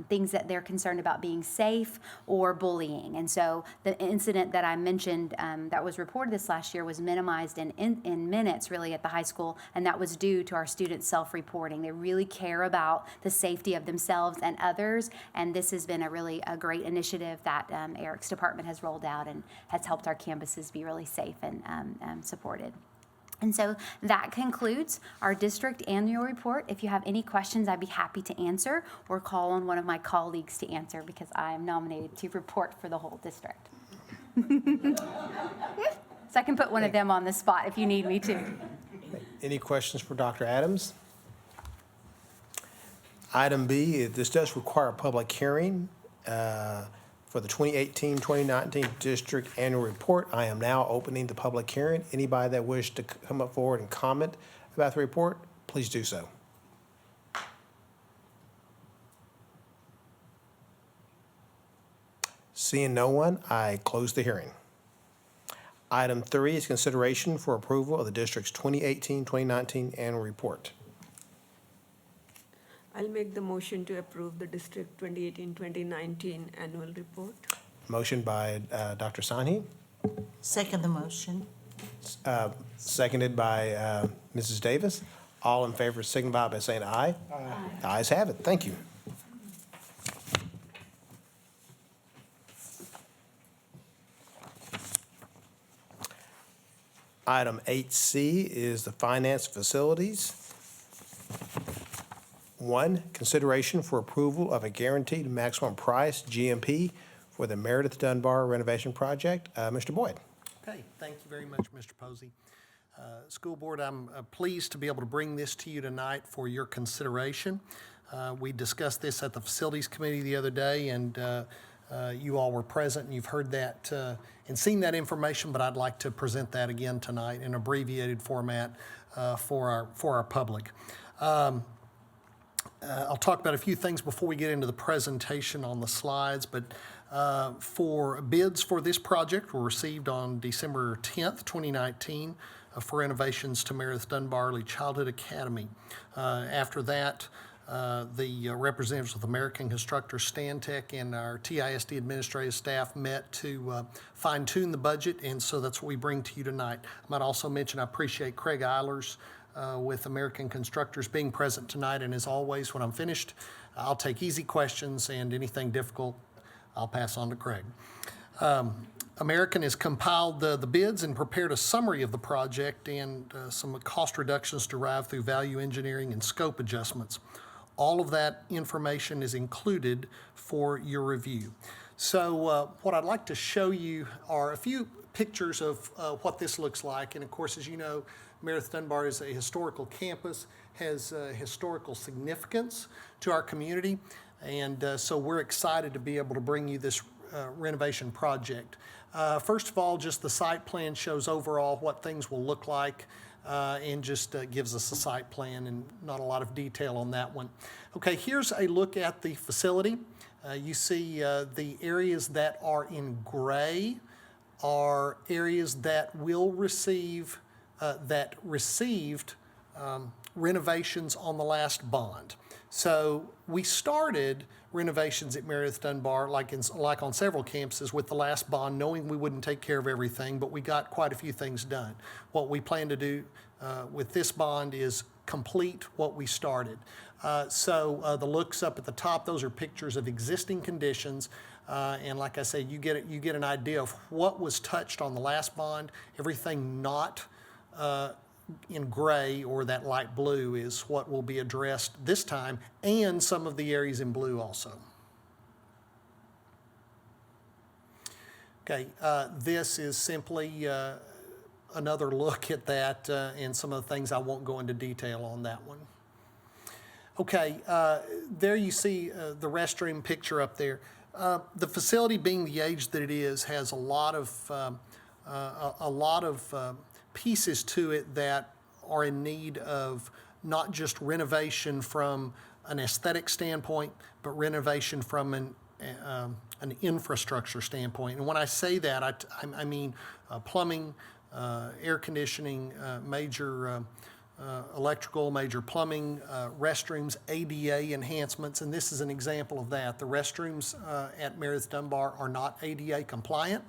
things that they're concerned about being safe or bullying. And so the incident that I mentioned that was reported this last year was minimized in minutes, really, at the high school, and that was due to our students self-reporting. They really care about the safety of themselves and others, and this has been a great initiative that Eric's department has rolled out and has helped our campuses be really safe and supported. And so that concludes our district annual report. If you have any questions, I'd be happy to answer, or call on one of my colleagues to answer, because I am nominated to report for the whole district. So I can put one of them on the spot if you need me to. Any questions for Dr. Adams? Item B, this does require a public hearing for the 2018-2019 district annual report. I am now opening the public hearing. Anybody that wishes to come up forward and comment about the report, please do so. Seeing no one, I close the hearing. Item 3 is consideration for approval of the district's 2018-2019 annual report. I'll make the motion to approve the District 2018-2019 annual report. Motion by Dr. Sanhi, Second the motion. seconded by Mrs. Davis. All in favor signify by saying aye. Aye. The ayes have it. Thank you. Item 8C is the finance facilities. 1, consideration for approval of a guaranteed maximum price, GMP, for the Meredith Dunbar renovation project. Mr. Boyd. Okay, thank you very much, Mr. Posey. School Board, I'm pleased to be able to bring this to you tonight for your consideration. We discussed this at the Facilities Committee the other day, and you all were present, and you've heard that and seen that information, but I'd like to present that again tonight in abbreviated format for our public. I'll talk about a few things before we get into the presentation on the slides, but for bids for this project were received on December 10th, 2019 for renovations to Meredith Dunbar Early Childhood Academy. After that, the representatives with American Constructor Stantec and our TISD administrative staff met to fine-tune the budget, and so that's what we bring to you tonight. I might also mention I appreciate Craig Eilers with American Constructors being present tonight, and as always, when I'm finished, I'll take easy questions, and anything difficult, I'll pass on to Craig. American has compiled the bids and prepared a summary of the project and some cost reductions derived through value engineering and scope adjustments. All of that information is included for your review. So what I'd like to show you are a few pictures of what this looks like. And of course, as you know, Meredith Dunbar is a historical campus, has historical significance to our community. And so we're excited to be able to bring you this renovation project. First of all, just the site plan shows overall what things will look like and just gives us a site plan and not a lot of detail on that one. Okay, here's a look at the facility. You see the areas that are in gray are areas that will receive, that received renovations on the last bond. So we started renovations at Meredith Dunbar, like on several campuses, with the last bond, knowing we wouldn't take care of everything, but we got quite a few things done. What we plan to do with this bond is complete what we started. So the looks up at the top, those are pictures of existing conditions. And like I say, you get an idea of what was touched on the last bond. Everything not in gray or that light blue is what will be addressed this time, and some of the areas in blue also. Okay, this is simply another look at that and some of the things. I won't go into detail on that one. Okay, there you see the restroom picture up there. The facility, being the age that it is, has a lot of pieces to it that are in need of not just renovation from an aesthetic standpoint, but renovation from an infrastructure standpoint. And when I say that, I mean plumbing, air conditioning, major electrical, major plumbing, restrooms, ADA enhancements, and this is an example of that. The restrooms at Meredith Dunbar are not ADA compliant.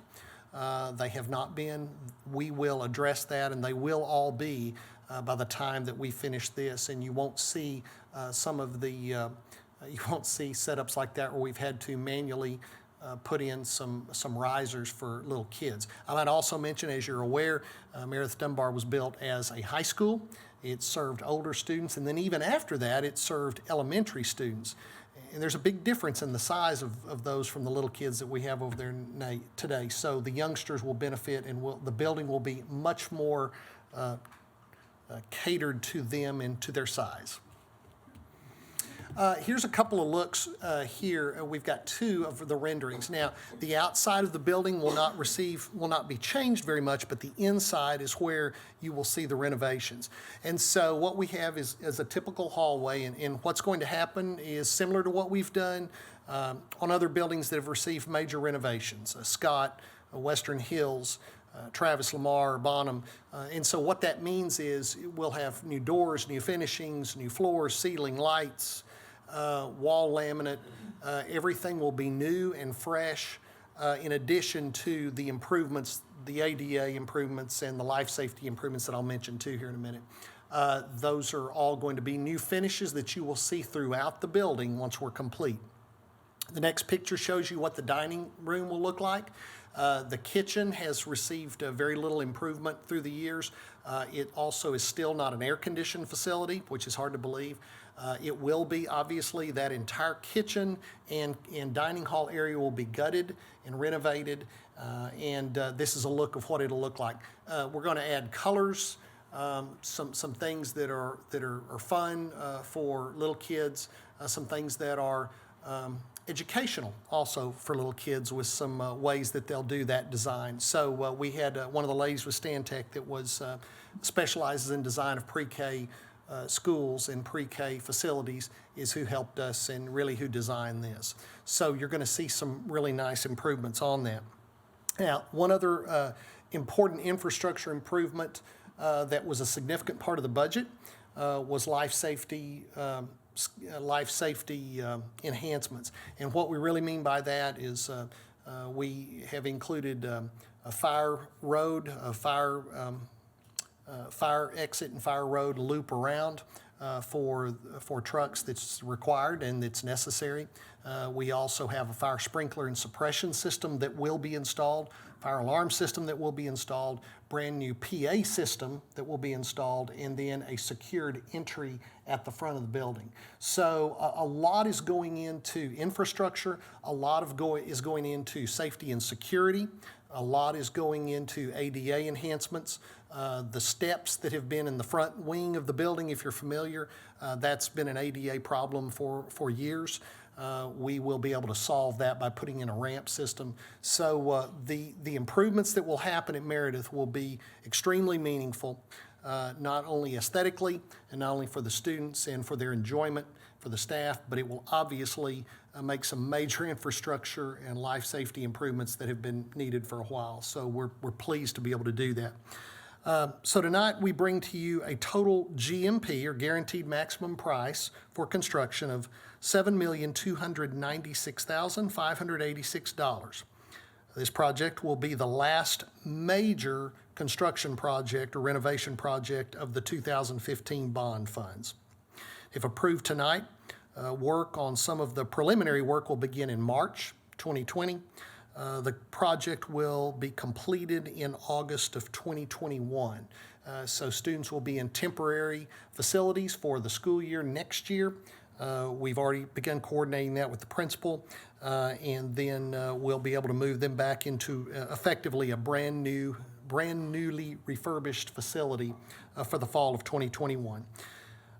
They have not been. We will address that, and they will all be by the time that we finish this. And you won't see some of the, you won't see setups like that where we've had to manually put in some risers for little kids. I might also mention, as you're aware, Meredith Dunbar was built as a high school. It served older students, and then even after that, it served elementary students. And there's a big difference in the size of those from the little kids that we have over there today. So the youngsters will benefit, and the building will be much more catered to them and to their size. Here's a couple of looks here. We've got two of the renderings. Now, the outside of the building will not be changed very much, but the inside is where you will see the renovations. And so what we have is a typical hallway, and what's going to happen is similar to what we've done on other buildings that have received major renovations, Scott, Western Hills, Travis Lamar, Bonham. And so what that means is we'll have new doors, new finishings, new floors, ceiling, lights, wall laminate. Everything will be new and fresh, in addition to the improvements, the ADA improvements and the life safety improvements that I'll mention too here in a minute. Those are all going to be new finishes that you will see throughout the building once we're complete. The next picture shows you what the dining room will look like. The kitchen has received very little improvement through the years. It also is still not an air-conditioned facility, which is hard to believe. It will be, obviously. That entire kitchen and dining hall area will be gutted and renovated, and this is a look of what it'll look like. We're going to add colors, some things that are fun for little kids. some things that are educational also for little kids with some ways that they'll do that design. So we had one of the ladies with Stantec that was specializes in design of pre-K schools and pre-K facilities is who helped us and really who designed this. So you're going to see some really nice improvements on that. Now, one other important infrastructure improvement that was a significant part of the budget was life safety enhancements. And what we really mean by that is we have included a fire road, a fire exit and fire road loop around for trucks that's required and that's necessary. We also have a fire sprinkler and suppression system that will be installed, fire alarm system that will be installed, brand new PA system that will be installed, and then a secured entry at the front of the building. So a lot is going into infrastructure, a lot is going into safety and security, a lot is going into ADA enhancements. The steps that have been in the front wing of the building, if you're familiar, that's been an ADA problem for years. We will be able to solve that by putting in a ramp system. So the improvements that will happen at Meredith will be extremely meaningful, not only aesthetically and not only for the students and for their enjoyment, for the staff, but it will obviously make some major infrastructure and life safety improvements that have been needed for a while. So we're pleased to be able to do that. So tonight we bring to you a total GMP, or guaranteed maximum price, for construction of $7,296,586. This project will be the last major construction project or renovation project of the 2015 bond funds. If approved tonight, work on some of the preliminary work will begin in March 2020. The project will be completed in August of 2021. So students will be in temporary facilities for the school year next year. We've already begun coordinating that with the principal, and then we'll be able to move them back into effectively a brand newly refurbished facility for the fall of 2021.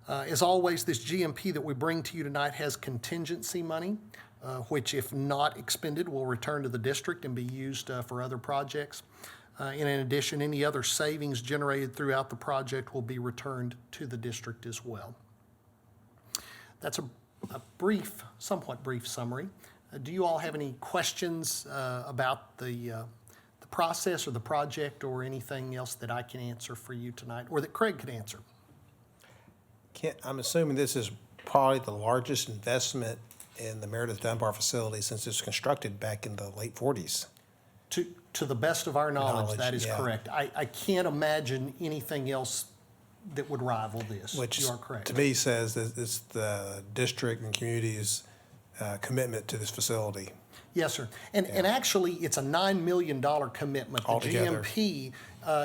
As always, this GMP that we bring to you tonight has contingency money, which, if not expended, will return to the district and be used for other projects. And in addition, any other savings generated throughout the project will be returned to the district as well. That's a brief, somewhat brief summary. Do you all have any questions about the process or the project or anything else that I can answer for you tonight or that Craig could answer? I'm assuming this is probably the largest investment in the Meredith Dunbar facility since it was constructed back in the late 40s. To the best of our knowledge, that is yeah. correct. I can't imagine anything else that would rival this. Which, you are correct. to me, says that it's the district and community's commitment to this facility. Yes, sir. And actually, it's a $9 million commitment. Altogether. The GMP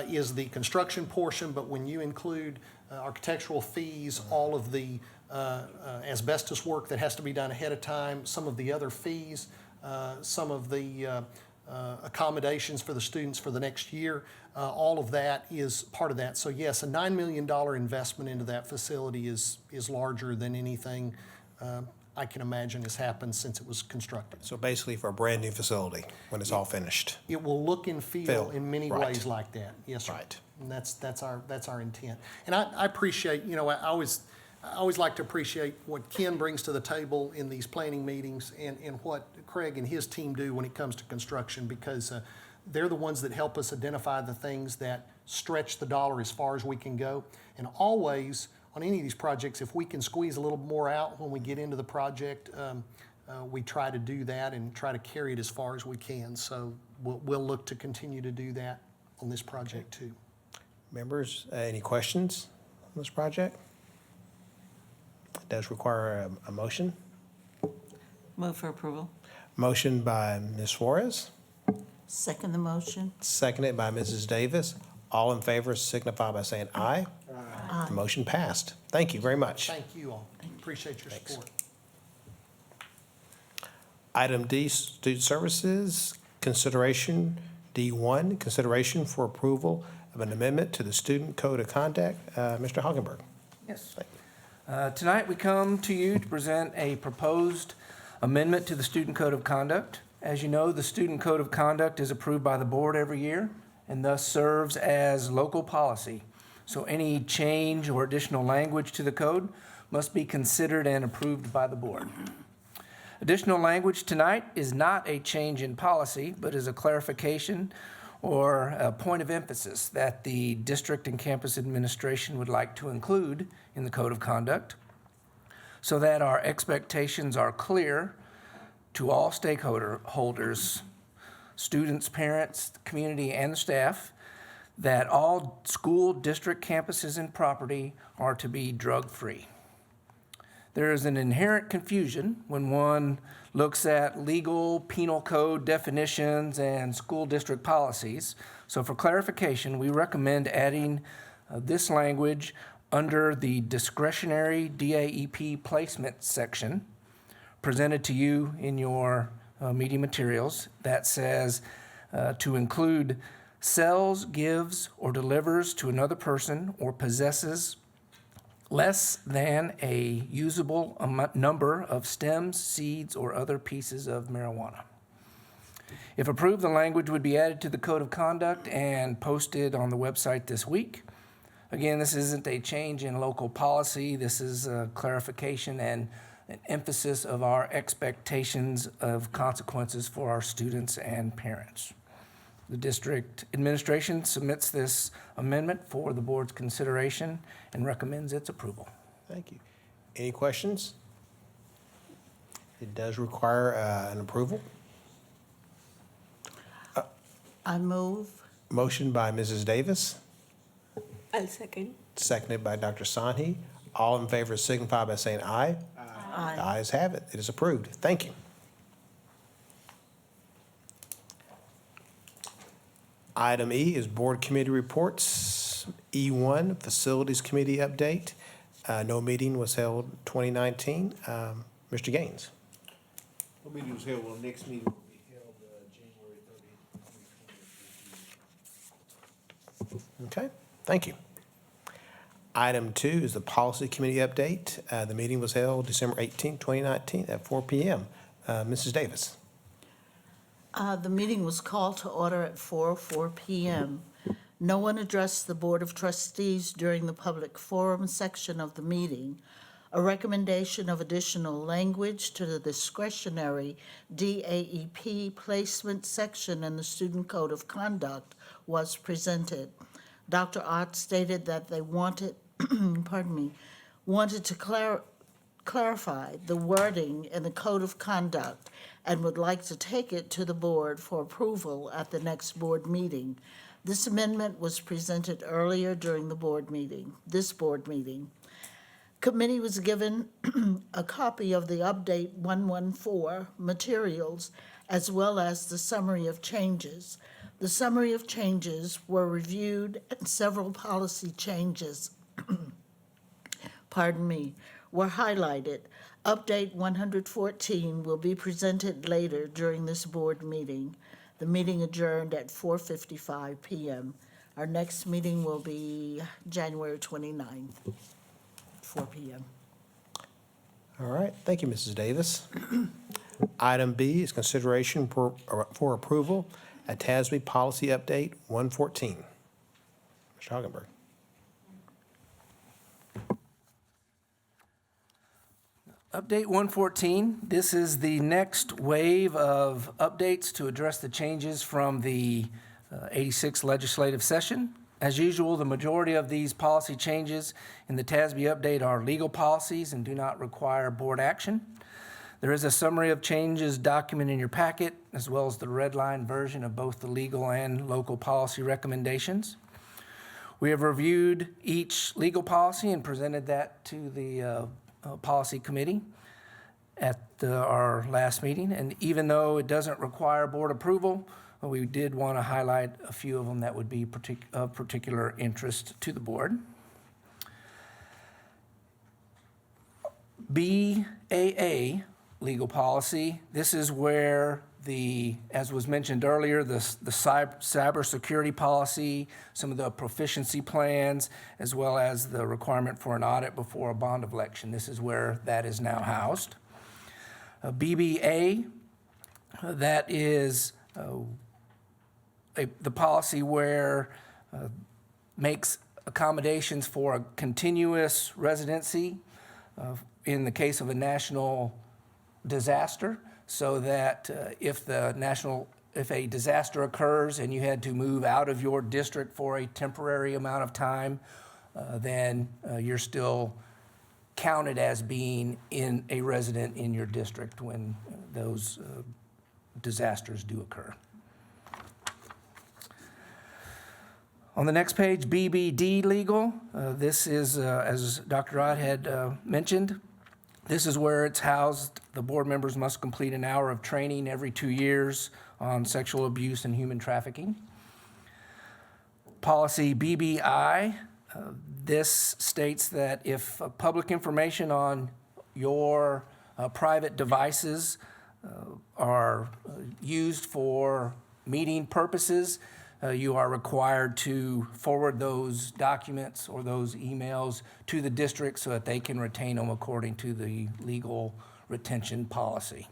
is the construction portion, but when you include architectural fees, all of the asbestos work that has to be done ahead of time, some of the other fees, some of the accommodations for the students for the next year, all of that is part of that. So yes, a $9 million investment into that facility is larger than anything I can imagine has happened since it was constructed. So basically for a brand-new facility when it's all finished. It will look and feel in many Right. ways like that. Yes, sir. Right. And that's our intent. And I appreciate, I always like to appreciate what Ken brings to the table in these planning meetings and what Craig and his team do when it comes to construction, because they're the ones that help us identify the things that stretch the dollar as far as we can go. And always, on any of these projects, if we can squeeze a little more out when we get into the project, we try to do that and try to carry it as far as we can. So we'll look to continue to do that on this project too. Members, any questions on this project? It does require a motion. Move for approval. Motion by Ms. Suarez, Second the motion. seconded by Mrs. Davis. All in favor signify by saying aye. Aye. The motion passed. Thank you very much. Thank you all. Appreciate your support. Item D, Student Services, consideration, D1, consideration for approval of an amendment to the Student Code of Conduct. Mr. Hockenberg. Yes. Tonight, we come to you to present a proposed amendment to the Student Code of Conduct. As you know, the Student Code of Conduct is approved by the board every year and thus serves as local policy. So any change or additional language to the code must be considered and approved by the board. Additional language tonight is not a change in policy, but is a clarification or a point of emphasis that the district and campus administration would like to include in the Code of Conduct so that our expectations are clear to all stakeholders, students, parents, community, and staff, that all school district campuses and property are to be drug-free. There is an inherent confusion when one looks at legal penal code definitions and school district policies. So for clarification, we recommend adding this language under the discretionary DAEP placement section presented to you in your meeting materials that says to include sells, gives, or delivers to another person or possesses less than a usable number of stems, seeds, or other pieces of marijuana. If approved, the language would be added to the Code of Conduct and posted on the website this week. Again, this isn't a change in local policy. This is a clarification and an emphasis of our expectations of consequences for our students and parents. The district administration submits this amendment for the board's consideration and recommends its approval. Thank you. Any questions? It does require an approval. I move. Motion by Mrs. Davis, I'll second. seconded by Dr. Sanhi. All in favor signify by saying aye. Aye. Ayes have it. It is approved. Thank you. Item E is board committee reports. E1, Facilities Committee update. No meeting was held 2019. Mr. Gaines. No meeting was held. Well, next meeting will be held January 30th, 2020. Okay, thank you. Item 2 is the Policy Committee update. The meeting was held December 18, 2019 at 4 p.m. Mrs. Davis. The meeting was called to order at 4:04 p.m. No one addressed the Board of Trustees during the public forum section of the meeting. A recommendation of additional language to the discretionary DAEP placement section in the Student Code of Conduct was presented. Dr. Ott stated that they wanted, wanted to clarify the wording in the Code of Conduct and would like to take it to the board for approval at the next board meeting. This amendment was presented earlier during the board meeting, this board meeting. Committee was given a copy of the Update 114 materials as well as the summary of changes. The summary of changes were reviewed and several policy changes, were highlighted. Update 114 will be presented later during this board meeting. The meeting adjourned at 4:55 p.m. Our next meeting will be January 29th, 4 p.m. All right, thank you, Mrs. Davis. Item B is consideration for approval, a TASB Policy Update 114. Mr. Hagenberg. Update 114, this is the next wave of updates to address the changes from the 86th legislative session. As usual, the majority of these policy changes in the TASB update are legal policies and do not require board action. There is a summary of changes documented in your packet, as well as the red line version of both the legal and local policy recommendations. We have reviewed each legal policy and presented that to the Policy Committee at our last meeting. And even though it doesn't require board approval, we did want to highlight a few of them that would be of particular interest to the board. BAA legal policy, this is where as was mentioned earlier, the cybersecurity policy, some of the proficiency plans, as well as the requirement for an audit before a bond election. This is where that is now housed. BBA, that is the policy where makes accommodations for a continuous residency in the case of a national disaster, so that if a disaster occurs and you had to move out of your district for a temporary amount of time, then you're still counted as being a resident in your district when those disasters do occur. On the next page, BBD legal. This is, as Dr. Ott had mentioned, this is where it's housed. The board members must complete an hour of training every 2 years on sexual abuse and human trafficking. Policy BBI, this states that if public information on your private devices are used for meeting purposes, you are required to forward those documents or those emails to the district so that they can retain them according to the legal retention policy.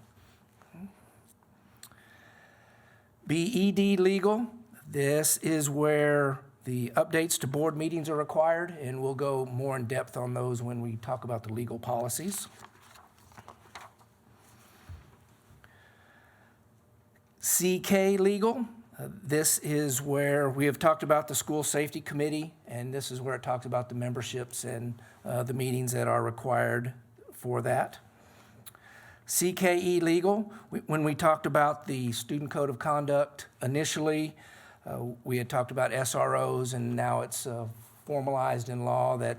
BED legal, this is where the updates to board meetings are required, and we'll go more in depth on those when we talk about the legal policies. CK legal, this is where we have talked about the school safety committee, and this is where it talks about the memberships and the meetings that are required for that. CKE legal, when we talked about the student code of conduct initially, we had talked about SROs, and now it's formalized in law that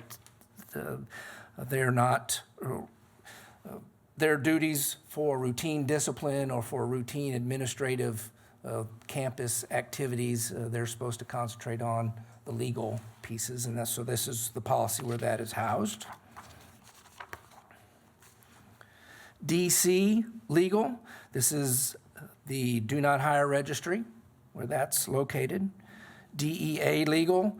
they're not, their duties for routine discipline or for routine administrative campus activities, they're supposed to concentrate on the legal pieces, and so this is the policy where that is housed. DC legal, this is the do not hire registry, where that's located. DEA legal,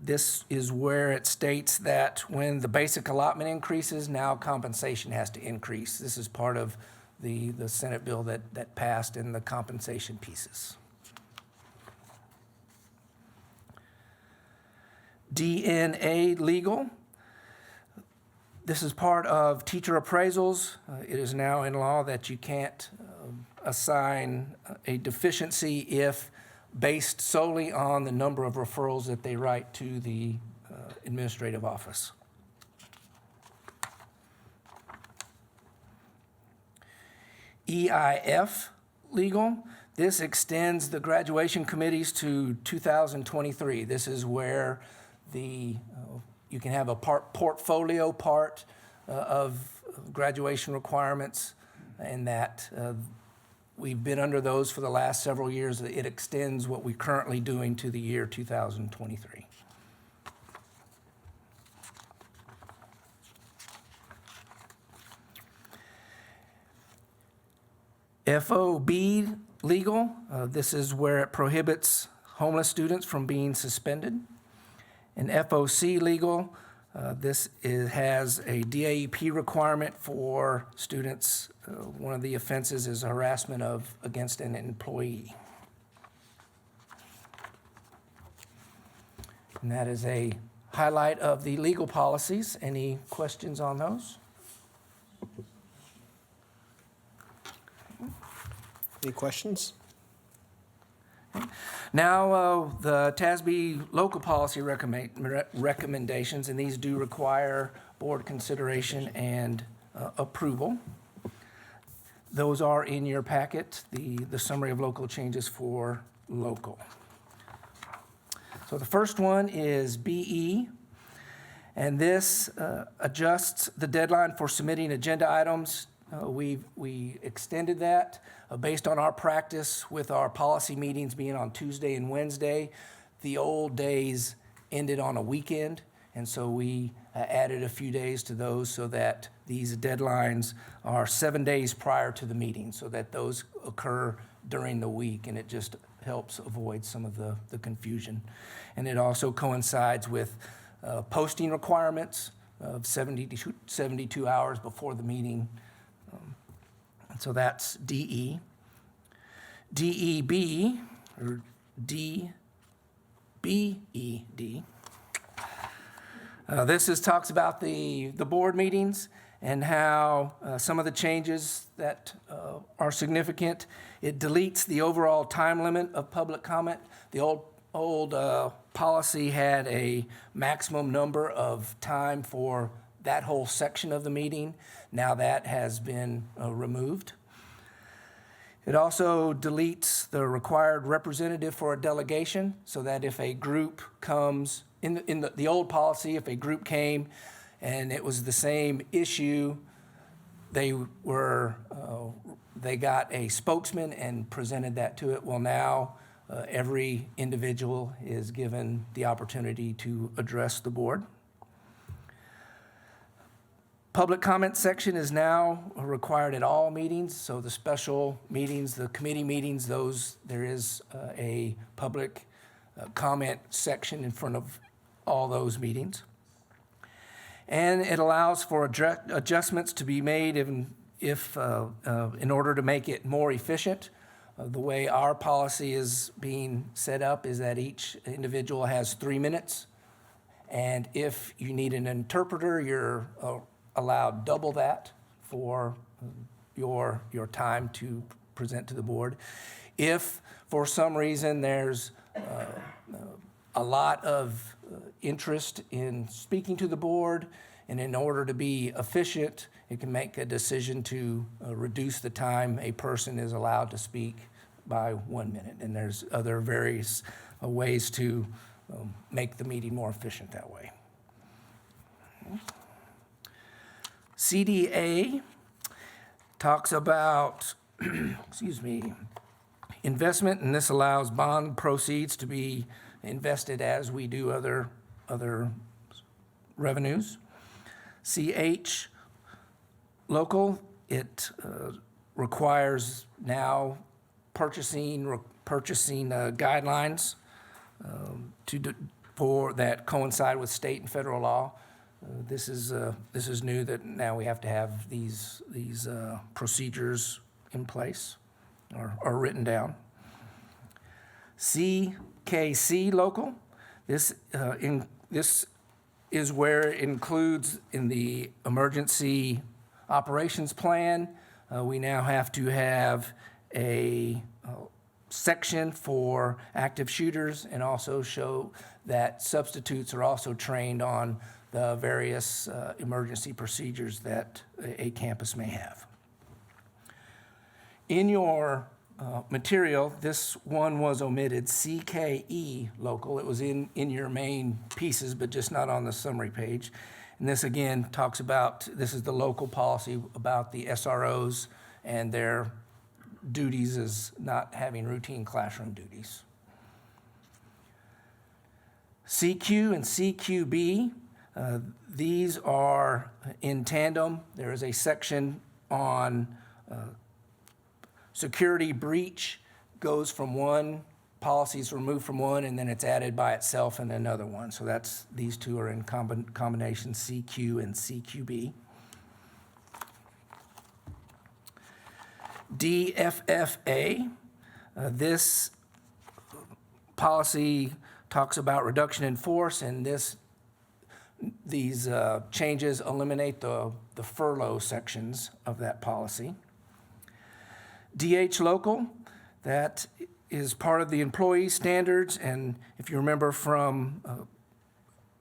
this is where it states that when the basic allotment increases, now compensation has to increase. This is part of the Senate bill that passed in the compensation pieces. DNA legal, this is part of teacher appraisals. It is now in law that you can't assign a deficiency if based solely on the number of referrals that they write to the administrative office. EIF legal, this extends the graduation committees to 2023. This is where you can have a portfolio part of graduation requirements, and that we've been under those for the last several years. It extends what we're currently doing to the year 2023. FOB legal, this is where it prohibits homeless students from being suspended. And FOC legal, this has a DAEP requirement for students. One of the offenses is harassment against an employee. And that is a highlight of the legal policies. Any questions on those? Any questions? Now, the TASB local policy recommendations, and these do require board consideration and approval. Those are in your packet, the summary of local changes for local. So the first one is BE, and this adjusts the deadline for submitting agenda items. We extended that based on our practice with our policy meetings being on Tuesday and Wednesday. The old days ended on a weekend, and so we added a few days to those so that these deadlines are 7 days prior to the meeting, so that those occur during the week, and it just helps avoid some of the confusion. And it also coincides with posting requirements of 72 hours before the meeting. And so that's DE. DEB, or DBED. This talks about the board meetings and how some of the changes that are significant. It deletes the overall time limit of public comment. The old policy had a maximum number of time for that whole section of the meeting. Now that has been removed. It also deletes the required representative for a delegation, so that if a group comes, in the old policy, if a group came and it was the same issue, they got a spokesman and presented that to it. Well, now every individual is given the opportunity to address the board. Public comment section is now required at all meetings, so the special meetings, the committee meetings, there is a public comment section in front of all those meetings. And it allows for adjustments to be made in order to make it more efficient. The way our policy is being set up is that each individual has 3 minutes, and if you need an interpreter, you're allowed double that for your time to present to the board. If for some reason there's a lot of interest in speaking to the board, and in order to be efficient, it can make a decision to reduce the time a person is allowed to speak by 1 minute. And there's other various ways to make the meeting more efficient that way. CDA talks about, investment, and this allows bond proceeds to be invested as we do other revenues. CH, local, it requires now purchasing guidelines for that coincide with state and federal law. This is new, that now we have to have these procedures in place or written down. CKC local, this is where it includes in the emergency operations plan. We now have to have a section for active shooters, and also show that substitutes are also trained on the various emergency procedures that a campus may have. In your material, this one was omitted, CKE local. It was in your main pieces, but just not on the summary page. And this again talks about, this is the local policy about the SROs and their duties as not having routine classroom duties. CQ and CQB, these are in tandem. There is a section on security breach, goes from one, policies removed from one, and then it's added by itself in another one. So these two are in combination, CQ and CQB. DFFA, this policy talks about reduction in force, and these changes eliminate the furlough sections of that policy. DH local, that is part of the employee standards, and if you remember from a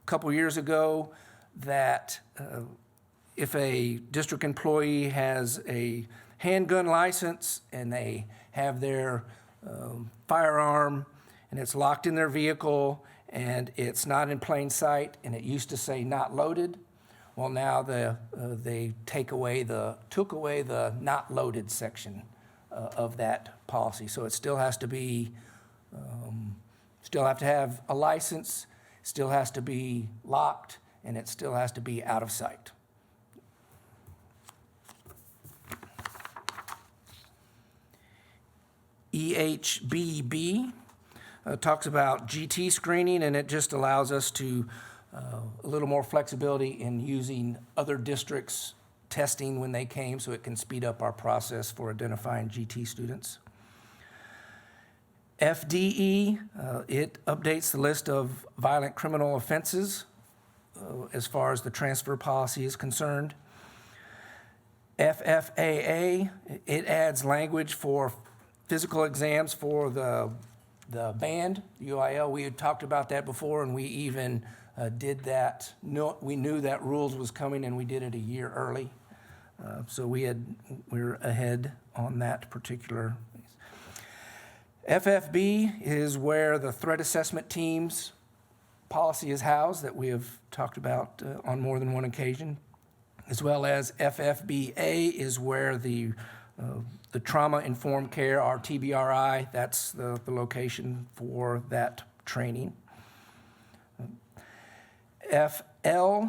couple years ago, that if a district employee has a handgun license and they have their firearm and it's locked in their vehicle and it's not in plain sight, and it used to say not loaded, well, now they took away the not loaded section of that policy. So it still has to be, still have to have a license, still has to be locked, and it still has to be out of sight. EHBB talks about GT screening, and it just allows us to a little more flexibility in using other districts' testing when they came, so it can speed up our process for identifying GT students. FDE, it updates the list of violent criminal offenses as far as the transfer policy is concerned. FFAA, it adds language for physical exams for the band, UIL. We had talked about that before, and we even did that. We knew that rules was coming, and we did it a year early. So we're ahead on that particular. FFB is where the threat assessment team's policy is housed that we have talked about on more than one occasion, as well as FFBA is where the trauma-informed care, our TBRI, that's the location for that training. FL,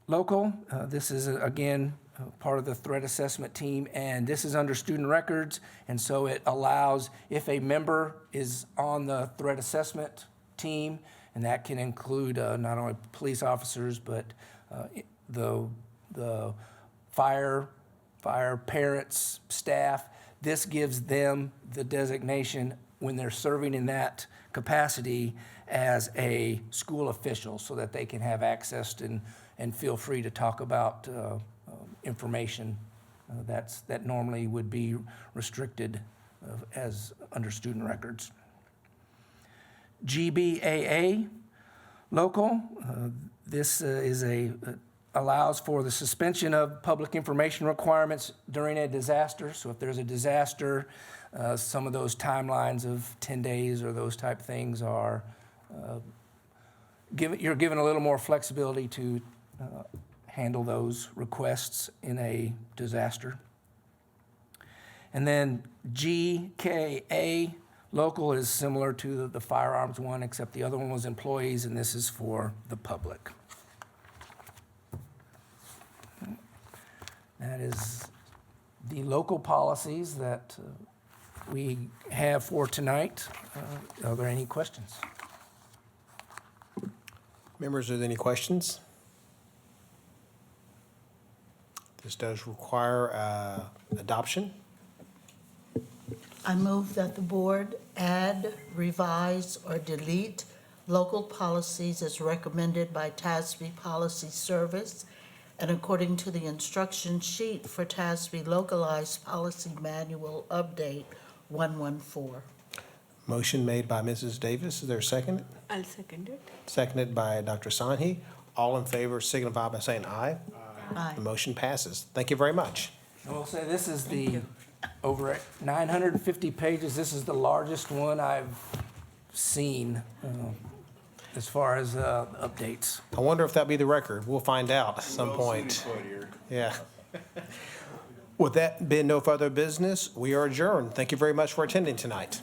local, this is, again, part of the threat assessment team, and this is under student records, and so it allows, if a member is on the threat assessment team, and that can include not only police officers, but the fire parents, staff, this gives them the designation when they're serving in that capacity as a school official, so that they can have access to and feel free to talk about information that normally would be restricted as under student records. GBAA, local, this allows for the suspension of public information requirements during a disaster. So if there's a disaster, some of those timelines of 10 days or those type things are, you're given a little more flexibility to handle those requests in a disaster. And then GKA, local, is similar to the firearms one, except the other one was employees, and this is for the public. That is the local policies that we have for tonight. Are there any questions? Members, are there any questions? This does require adoption. I move that the board add, revise, or delete local policies as recommended by TASB Policy Service and according to the instruction sheet for TASB Localized Policy Manual Update 114. Motion made by Mrs. Davis. Is there a second? I'll second it. Seconded by Dr. Sanhi. All in favor signify by saying aye. Aye. The motion passes. Thank you very much. I will say this is over 950 pages. This is the largest one I've seen as far as updates. I wonder if that'll be the record. We'll find out at some point. Yeah. With that being no further business, we are adjourned. Thank you very much for attending tonight.